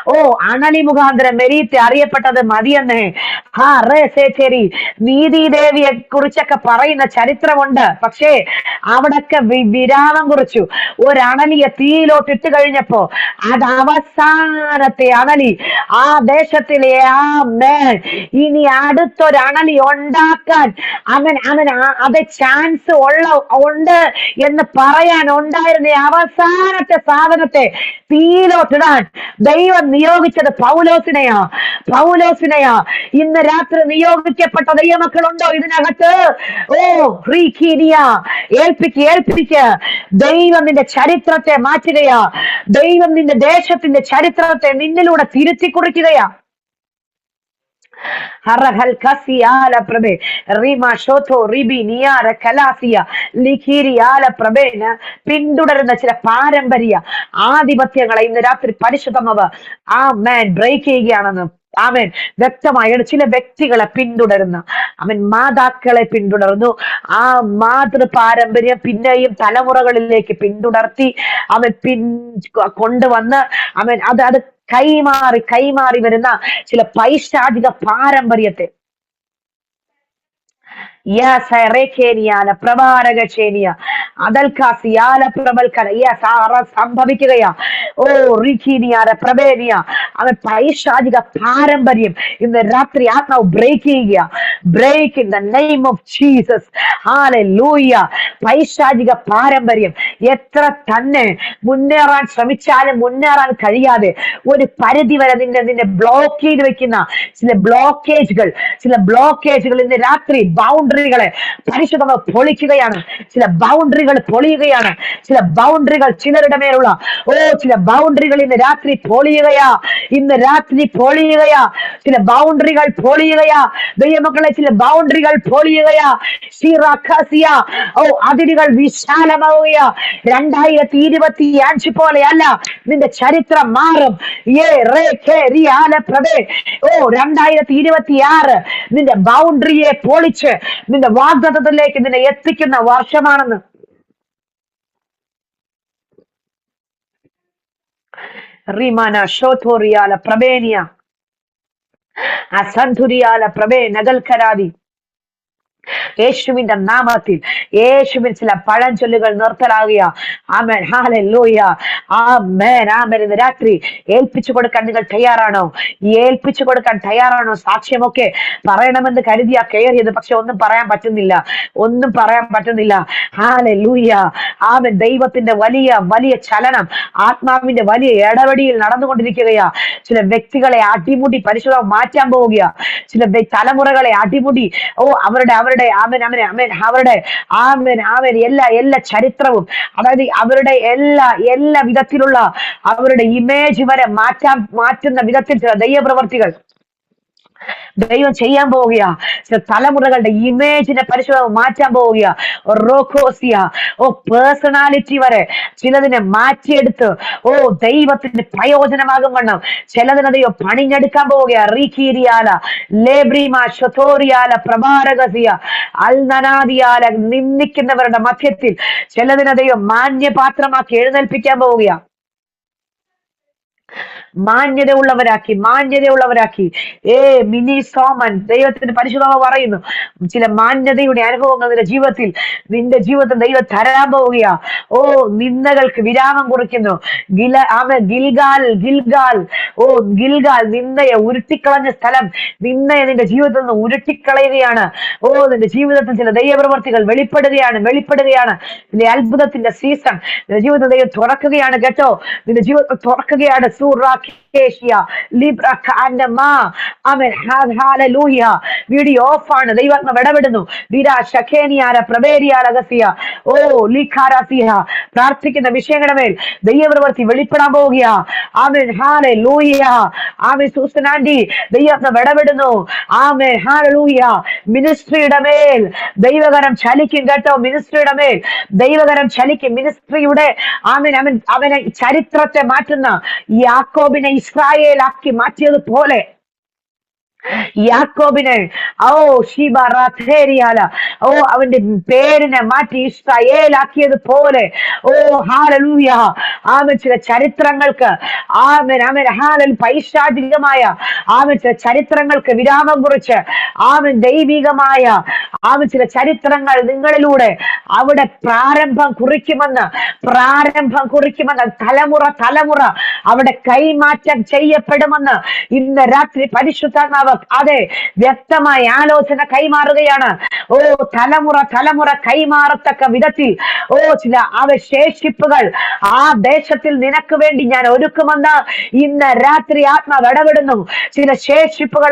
ഓ, അണലി മുഖാന്തരം മെലീത്ത അറിയപ്പെട്ടത് മതിയെന്നേ. നീതിദേവിയെ കുറിച്ചൊക്കെ പറയുന്ന ചരിത്രമുണ്ട്. പക്ഷേ അവിടൊക്കെ വിരാമം കുറിച്ചു. ഒരണലിയെ തീയിലോട്ട് ഇട്ട് കഴിഞ്ഞപ്പോ അത് അവസാനത്തെ അണലി ആ ദേശത്തിലെ ഇനി അടുത്തൊരണലി ഉണ്ടാക്കാൻ അത് ചാൻസ് ഉണ്ട് എന്ന് പറയാൻ ഉണ്ടായിരുന്ന അവസാനത്തെ സാധനത്തെ തീയിലോട്ടിടാൻ ദൈവം നിയോഗിച്ചത് പൗലോസിനെയാ. ഇന്ന് രാത്രി നിയോഗിക്കപ്പെട്ട ദൈവമക്കളുണ്ടോ ഇതിനകത്ത്? ഓ, ഏൽപ്പിക്ക. ദൈവം നിന്റെ ചരിത്രത്തെ മാറ്റുകയാ. ദൈവം നിന്റെ ദേശത്തിന്റെ ചരിത്രത്തെ നിന്നിലൂടെ തിരുത്തി കുറിക്കുകയാ. പിന്തുടരുന്ന ചില പാരമ്പര്യ ആധിപത്യങ്ങളെ ഇന്ന് രാത്രി പരിശുദ്ധമാവ് ബ്രേക്ക് ചെയ്യുകയാണെന്ന് വ്യക്തമായാണ്. ചില വ്യക്തികളെ പിന്തുടരുന്ന മാതാക്കളെ പിന്തുടർന്നു. ആ മാതൃ പാരമ്പര്യം പിന്നെയും തലമുറകളിലേക്ക് പിന്തുടർത്തി കൊണ്ടുവന്ന് അത് കൈമാറി വരുന്ന ചില പൈശാചിക പാരമ്പര്യത്തെ സംഭവിക്കുകയാ. ഓ, പൈശാചിക പാരമ്പര്യം ഇന്ന് രാത്രി ആത്മാവ് ബ്രേക്ക് ചെയ്യുക. Break in the name of Jesus. Hallelujah. പൈശാചിക പാരമ്പര്യം എത്ര തന്നെ മുന്നേറാൻ ശ്രമിച്ചാലും മുന്നേറാൻ കഴിയാതെ ഒരു പരിധി വരെ നിന്നെ ബ്ലോക്ക് ചെയ്ത് വെക്കുന്ന ചില ബ്ലോക്കേജുകൾ ഇന്ന് രാത്രി ബൗണ്ടറികളെ പരിശുദ്ധമായി പൊളിക്കുകയാണ്. ചില ബൗണ്ടറികൾ പൊളിയുകയാണ്. ചില ബൗണ്ടറികൾ ചിലരുടെ മേലുള്ള ചില ബൗണ്ടറികൾ ഇന്ന് രാത്രി പൊളിയുകയാ. ചില ബൗണ്ടറികൾ പൊളിയുകയാ. ദൈവമക്കളെ, ചില ബൗണ്ടറികൾ പൊളിയുകയാ. അതിരുകൾ വിശാലമാവുകയാ. 2025 പോലെയല്ല, നിന്റെ ചരിത്രം മാറും. 2026 നിന്റെ ബൗണ്ടറിയെ പൊളിച്ച് നിന്റെ വാഗ്ദത്തത്തിലേക്ക് നിന്നെ എത്തിക്കുന്ന വർഷമാണെന്ന്. റീമാന ഷോഥോറിയാല പ്രബേനിയ അസന്ധുരിയാല പ്രബേ നഗൽക്കരാതി. യേശുവിന്റെ നാമത്തിൽ യേശുവിൻ ചില പഴഞ്ചൊല്ലുകൾ നിർത്തലാകുക. ആമേൻ. ഹല്ലേലൂയ. ആമേൻ. ഇന്ന് രാത്രി ഏൽപ്പിച്ചു കൊടുക്കാൻ നിങ്ങൾ തയ്യാറാണോ? സാക്ഷ്യമൊക്കെ പറയണമെന്ന് കരുതിയാ കയറിയത്. പക്ഷെ ഒന്നും പറയാൻ പറ്റുന്നില്ല. ഹല്ലേലൂയ. ആമേൻ. ദൈവത്തിന്റെ വലിയ ചലനം, ആത്മാവിന്റെ വലിയ ഇടപെടിയിൽ നടന്നുകൊണ്ടിരിക്കുകയാ. ചില വ്യക്തികളെ അടിമുടി പരിശുദ്ധം മാറ്റാൻ പോവുകയാ. ചില തലമുറകളെ അടിമുടി അവരുടെ അവരുടെ അവരുടെ എല്ലാ ചരിത്രവും, അതായത് അവരുടെ എല്ലാ വിധത്തിലുള്ള അവരുടെ ഇമേജ് വരെ മാറ്റുന്ന വിധത്തിൽ ചില ദൈവപ്രവർത്തികൾ ദൈവം ചെയ്യാൻ പോവുകയാ. തലമുറകളുടെ ഇമേജിനെ പരിശോധന മാറ്റാൻ പോവുകയാ. റോക്കോസിയ പേഴ്സണാലിറ്റി വരെ ചിലതിനെ മാറ്റിയെടുത്ത് ദൈവത്തിന് പ്രയോജനമാകും വണ്ണം ചിലതിനെ ദൈവം പണിഞ്ഞെടുക്കാൻ പോവുകയാ. റീക്കീരിയാല ലേബ്രീമ ഷൊത്തോറിയാല പ്രഭാരകസിയ അൽനനാദിയാല നിന്ദിക്കുന്നവരുടെ മധ്യത്തിൽ ചിലതിനെ ദൈവം മാന്യപാത്രമാക്കി എഴുന്നേൽപ്പിക്കാൻ പോവുകയാ. മാന്യതയുള്ളവരാക്കി മിനി സോമൻ ദൈവത്തിന്റെ പരിശുദ്ധമ പറയുന്നു, ചില മാന്യതയുടെ അനുഭവങ്ങൾ നിന്റെ ജീവിതത്തിൽ ദൈവം തരാൻ പോവുകയാ. നിന്ദകൾക്ക് വിരാമം കുറിക്കുന്നു. ഗിൽഗാൽ നിന്ദയെ ഉരുട്ടിക്കളഞ്ഞ സ്ഥലം, നിന്ദയെ നിന്റെ ജീവിതത്തിൽ നിന്ന് ഉരുട്ടിക്കളയുകയാണ്. നിന്റെ ജീവിതത്തിൽ ചില ദൈവപ്രവർത്തികൾ വെളിപ്പെടുകയാണ്. നിന്റെ അത്ഭുതത്തിന്റെ സീസൺ നിന്റെ ജീവിതത്തിൽ ദൈവം തുറക്കുകയാണ്. കേട്ടോ, നിന്റെ ജീവിതത്തിൽ തുറക്കുകയാണ്. വീഡിയോ ഓഫാണ്. ദൈവാത്മാവ് ഇടപെടുന്നു. പ്രാർത്ഥിക്കുന്ന വിഷയങ്ങളുടെ മേൽ ദൈവപ്രവൃത്തി വെളിപ്പെടാൻ പോവുകയാ. ആമേൻ ഹല്ലേലൂയ. ആമേൻ സൂസൻ ആന്റി, ദൈവാത്മാവ് ഇടപെടുന്നു. Amen hallelujah. മിനിസ്ട്രിയുടെ മേൽ ദൈവകരം ചലിക്കും. കേട്ടോ, മിനിസ്ട്രിയുടെ മേൽ ദൈവകരം ചലിക്കും. മിനിസ്ട്രിയുടെ അവനെ ചരിത്രത്തെ മാറ്റുന്ന യാക്കോബിനെ ഇസ്രായേലാക്കി മാറ്റിയതുപോലെ, യാക്കോബിനെ അവന്റെ പേരിനെ മാറ്റി ഇസ്രായേലാക്കിയത് പോലെ ഹല്ലേലൂയ. ചില ചരിത്രങ്ങൾക്ക് പൈശാചികമായ ചില ചരിത്രങ്ങൾക്ക് വിരാമം കുറിച്ച് ദൈവികമായ ചില ചരിത്രങ്ങൾ നിങ്ങളിലൂടെ അവിടെ പ്രാരംഭം കുറിക്കുമെന്ന് തലമുറ അവിടെ കൈമാറ്റം ചെയ്യപ്പെടുമെന്ന് ഇന്ന് രാത്രി പരിശുദ്ധാത്മാവ് അതെ വ്യക്തമായ ആലോചന കൈമാറുകയാണ്. തലമുറ കൈമാറത്തക്ക വിധത്തിൽ ചില അവശേഷിപ്പുകൾ ആ ദേശത്തിൽ നിനക്ക് വേണ്ടി ഞാൻ ഒരുക്കുമെന്ന് ഇന്ന് രാത്രി ആത്മാവ് ഇടപെടുന്നു. ചില ശേഷിപ്പുകൾ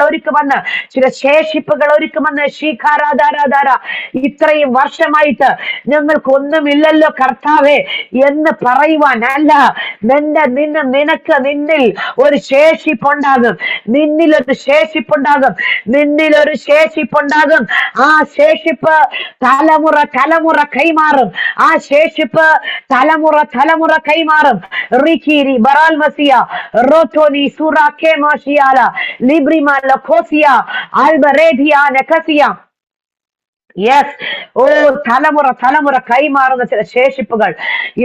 ഒരുക്കുമെന്ന് ശീഖാരാധാരാധാര. ഇത്രയും വർഷമായിട്ട് ഞങ്ങൾക്ക് ഒന്നുമില്ലല്ലോ കർത്താവേ എന്ന് പറയുവാനല്ല, നിന്നിൽ ഒരു ശേഷിപ്പുണ്ടാകും. നിന്നിലൊരു ശേഷിപ്പുണ്ടാകും. ആ ശേഷിപ്പ് തലമുറ കൈമാറും. ആ ശേഷിപ്പ് തലമുറ കൈമാറും. റിക്കിരി ബറാൽമസിയ റോട്ടോനി സുറാക്കെ മോഷിയാല ലിബ്രിമ ലഖോസിയ ആൽബറേദിയ നഖസിയ. യെസ്, തലമുറ കൈമാറുന്ന ചില ശേഷിപ്പുകൾ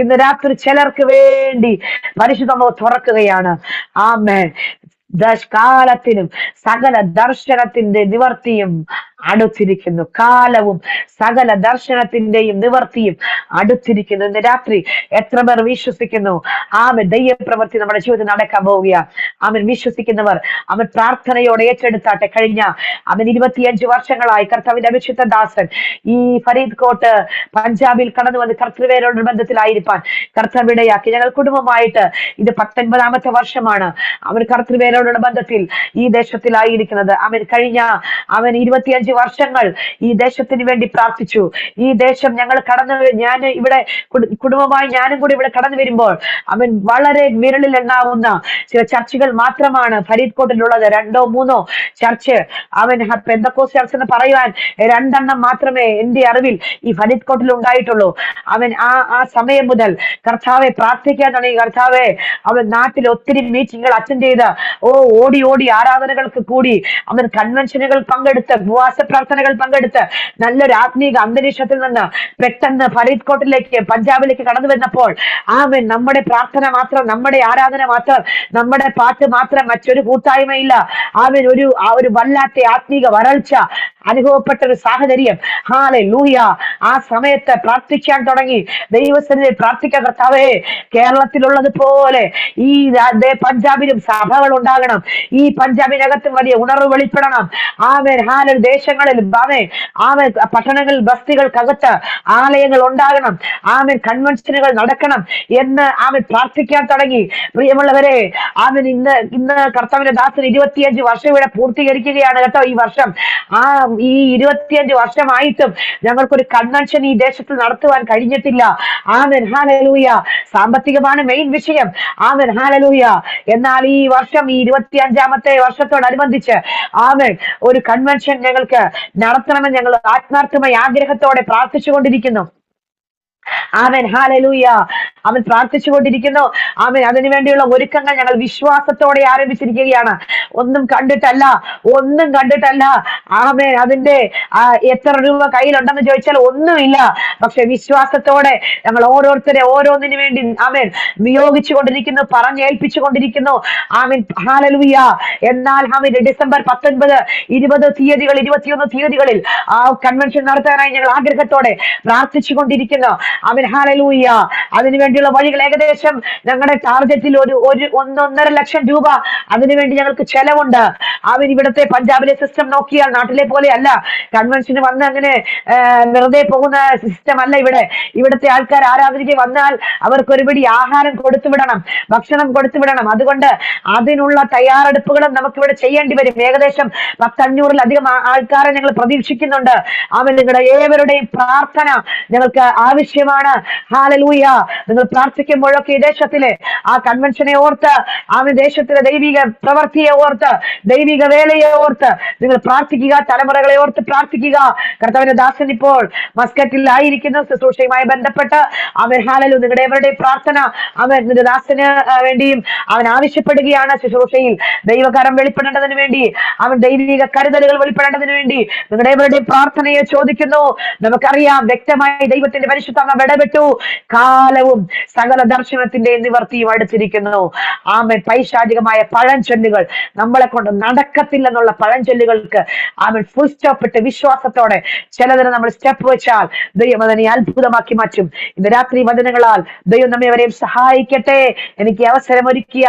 ഇന്ന് രാത്രി ചിലർക്ക് വേണ്ടി പരിശുദ്ധമോ തുറക്കുകയാണ്. ആമേൻ. കാലത്തിനും സകല ദർശനത്തിന്റെ നിവർത്തിയും അടുത്തിരിക്കുന്നു. കാലവും സകല ദർശനത്തിന്റെയും നിവർത്തിയും അടുത്തിരിക്കുന്നു. ഇന്ന് രാത്രി എത്ര പേർ വിശ്വസിക്കുന്നു? ദൈവപ്രവൃത്തി നമ്മുടെ ജീവിതത്തിൽ നടക്കാൻ പോവുകയാണ്. വിശ്വസിക്കുന്നവർ പ്രാർത്ഥനയോടെ ഏറ്റെടുത്താട്ടെ. കഴിഞ്ഞ 25 വർഷങ്ങളായി കർത്താവിന്റെ അഭിഷിക്ത ദാസൻ ഈ ഫരീദ് കോട്ട് പഞ്ചാബിൽ കടന്നു വന്ന് കർത്തൃവേരോട് ബന്ധത്തിലായിരിക്കാൻ കർത്താവ് ഇടയാക്കി. ഞങ്ങൾ കുടുംബമായിട്ട് ഇത് 19ാമത്തെ വർഷമാണ് കർത്തൃവേരോടുള്ള ബന്ധത്തിൽ ഈ ദേശത്തിലായിരിക്കുന്നത്. കഴിഞ്ഞ 25 വർഷങ്ങൾ ഈ ദേശത്തിന് വേണ്ടി പ്രാർത്ഥിച്ചു. ഈ ദേശം ഞങ്ങൾ ഞാൻ ഇവിടെ കുടുംബമായി ഞാനും കൂടി ഇവിടെ കടന്നു വരുമ്പോൾ വളരെ വിരലിൽ എണ്ണാവുന്ന ചില ചർച്ചുകൾ മാത്രമാണ് ഫരീദ് കോട്ടിലുള്ളത്. 2 or 3 ചർച്ച് പെന്തക്കോസ്റ്റ് ചർച്ച് എന്ന് പറയുവാൻ 2 എണ്ണം മാത്രമേ എന്റെ അറിവിൽ ഈ ഫരീദ് കോട്ടിൽ ഉണ്ടായിട്ടുള്ളൂ. ആ സമയം മുതൽ കർത്താവെ പ്രാർത്ഥിക്കാൻ തുടങ്ങി. കർത്താവെ നാട്ടിൽ ഒത്തിരി മീറ്റിങ്ങുകൾ അറ്റൻഡ് ചെയ്ത് ഓടി ആരാധനകൾക്ക് കൂടി കൺവെൻഷനുകൾ പങ്കെടുത്ത് ഉപവാസ പ്രാർത്ഥനകൾ പങ്കെടുത്ത് നല്ലൊരു ആത്മീക അന്തരീക്ഷത്തിൽ നിന്ന് പെട്ടെന്ന് ഫരീദ് കോട്ടിലേക്ക് പഞ്ചാബിലേക്ക് കടന്നു വരുന്നപ്പോൾ നമ്മുടെ പ്രാർത്ഥന മാത്രം, നമ്മുടെ ആരാധന മാത്രം, നമ്മുടെ പാട്ട് മാത്രം, മറ്റൊരു കൂട്ടായ്മയില്ല. ഒരു വല്ലാത്ത ആത്മീക വരൾച്ച അനുഭവപ്പെട്ട ഒരു സാഹചര്യം. ഹല്ലേലൂയ. ആ സമയത്ത് പ്രാർത്ഥിക്കാൻ തുടങ്ങി. ദൈവസന്നിധിയിൽ പ്രാർത്ഥിക്കാൻ, കർത്താവേ കേരളത്തിലുള്ളത് പോലെ ഈ പഞ്ചാബിലും സഭകൾ ഉണ്ടാകണം. ഈ പഞ്ചാബിനകത്തും വലിയ ഉണർവ് വെളിപ്പെടണം. ദേശങ്ങളിലും പട്ടണങ്ങളിൽ ബസ്തികൾക്കകത്ത് ആലയങ്ങൾ ഉണ്ടാകണം. കൺവെൻഷനുകൾ നടക്കണം എന്ന് പ്രാർത്ഥിക്കാൻ തുടങ്ങി. പ്രിയമുള്ളവരെ, ഇന്ന് കർത്താവിന്റെ ദാസൻ 25 വർഷം ഇവിടെ പൂർത്തീകരിക്കുകയാണ് കേട്ടോ. ഈ വർഷം ഈ 25 വർഷമായിട്ടും ഞങ്ങൾക്കൊരു കൺവെൻഷൻ ഈ ദേശത്ത് നടത്തുവാൻ കഴിഞ്ഞിട്ടില്ല. ആമേൻ, ഹല്ലേലൂയ. സാമ്പത്തികമാണ് മെയിൻ വിഷയം. ആമേൻ, ഹല്ലേലൂയ. എന്നാൽ ഈ വർഷം ഈ 25ാമത്തെ വർഷത്തോടനുബന്ധിച്ച് ആമേൻ ഒരു കൺവെൻഷൻ ഞങ്ങൾക്ക് നടത്തണമെന്ന് ഞങ്ങൾ ആത്മാർത്ഥമായ ആഗ്രഹത്തോടെ പ്രാർത്ഥിച്ചുകൊണ്ടിരിക്കുന്നു. ആമേൻ, ഹല്ലേലൂയ. അവൻ പ്രാർത്ഥിച്ചുകൊണ്ടിരിക്കുന്നു. ആമേൻ. അതിനുവേണ്ടിയുള്ള ഒരുക്കങ്ങൾ ഞങ്ങൾ വിശ്വാസത്തോടെ ആരംഭിച്ചിരിക്കുകയാണ്. ഒന്നും കണ്ടിട്ടല്ല. ആമേൻ. അതിന്റെ എത്ര രൂപ കയ്യിലുണ്ടെന്ന് ചോദിച്ചാൽ ഒന്നുമില്ല. പക്ഷെ വിശ്വാസത്തോടെ ഞങ്ങൾ ഓരോരുത്തരെ ഓരോന്നിനു വേണ്ടി ആമേൻ നിയോഗിച്ചു കൊണ്ടിരിക്കുന്നു, പറഞ്ഞേൽപ്പിച്ചു കൊണ്ടിരിക്കുന്നു. ആമേൻ, ഹല്ലേലൂയ. എന്നാൽ ആമേൻ ഡിസംബർ 19, 20 തീയതികൾ, 21 തീയതികളിൽ ആ കൺവെൻഷൻ നടത്താനായി ഞങ്ങൾ ആഗ്രഹത്തോടെ പ്രാർത്ഥിച്ചു കൊണ്ടിരിക്കുന്നു. ആമേൻ, ഹല്ലേലൂയ. അതിനുവേണ്ടിയുള്ള വഴികൾ ഏകദേശം ഞങ്ങളുടെ ടാർഗറ്റിൽ ഒരു 1.5 ലക്ഷം രൂപ അതിനുവേണ്ടി ഞങ്ങൾക്ക് ചെലവുണ്ട്. ആമേൻ. ഇവിടുത്തെ പഞ്ചാബിലെ സിസ്റ്റം നോക്കിയാൽ നാട്ടിലെ പോലെ അല്ല. കൺവെൻഷന് വന്ന് അങ്ങനെ വെറുതെ പോകുന്ന സിസ്റ്റം അല്ല ഇവിടുത്തെ ആൾക്കാർ ആരാധനയ്ക്ക് വന്നാൽ അവർക്ക് ഒരുപിടി ആഹാരം കൊടുത്തുവിടണം, ഭക്ഷണം കൊടുത്തുവിടണം. അതുകൊണ്ട് അതിനുള്ള തയ്യാറെടുപ്പുകളും നമുക്കിവിടെ ചെയ്യേണ്ടി വരും. ഏകദേശം 500-ലധികം ആൾക്കാരെ ഞങ്ങൾ പ്രതീക്ഷിക്കുന്നുണ്ട്. ആമേൻ. നിങ്ങളുടെ ഏവരുടെയും പ്രാർത്ഥന ഞങ്ങൾക്ക് ആവശ്യമാണ്. ഹല്ലേലൂയ. നിങ്ങൾ പ്രാർത്ഥിക്കുമ്പോഴൊക്കെ ഈ ദേശത്തിലെ ആ കൺവെൻഷനെ ഓർത്ത്, ആമേൻ, ദേശത്തിലെ ദൈവിക പ്രവൃത്തിയെ ഓർത്ത്, ദൈവിക വേലയെ ഓർത്ത് നിങ്ങൾ പ്രാർത്ഥിക്കുക. തലമുറകളെ ഓർത്ത് പ്രാർത്ഥിക്കുക. കർത്താവിന്റെ ദാസൻ ഇപ്പോൾ മസ്കറ്റിൽ ആയിരിക്കുന്നു ശുശ്രൂഷയുമായി ബന്ധപ്പെട്ട്. ആമേൻ, ഹല്ലേലൂയ. നിങ്ങളുടെ എവരുടെയും പ്രാർത്ഥന അവൻ നിന്റെ ദാസന് വേണ്ടിയും അവൻ ആവശ്യപ്പെടുകയാണ്. ശുശ്രൂഷയിൽ ദൈവകരം വെളിപ്പെടേണ്ടതിന് വേണ്ടി, അവൻ ദൈവിക കരുതലുകൾ വെളിപ്പെടേണ്ടതിന് വേണ്ടി നിങ്ങളുടെ എവരുടെയും പ്രാർത്ഥനയെ ചോദിക്കുന്നു. നമുക്കറിയാം വ്യക്തമായി ദൈവത്തിന്റെ പരിശുദ്ധാത്മാവ് ഇടപെട്ടു. കാലവും സകല ദർശനത്തിന്റെ നിവർത്തിയും അടുത്തിരിക്കുന്നു. ആമേൻ. പൈശാചികമായ പഴഞ്ചൊല്ലുകൾ നമ്മളെ കൊണ്ട് നടക്കത്തില്ലെന്നുള്ള പഴഞ്ചൊല്ലുകൾക്ക് ആമേൻ ഫുൾ സ്റ്റോപ്പ് ഇട്ട് വിശ്വാസത്തോടെ ചിലതിന് നമ്മൾ സ്റ്റെപ്പ് വെച്ചാൽ ദൈവം അതിനെ അത്ഭുതമാക്കി മാറ്റും. ഇന്ന് രാത്രി വചനങ്ങളാൽ ദൈവം നമ്മെ അവരെയും സഹായിക്കട്ടെ. എനിക്ക് അവസരമൊരുക്കിയ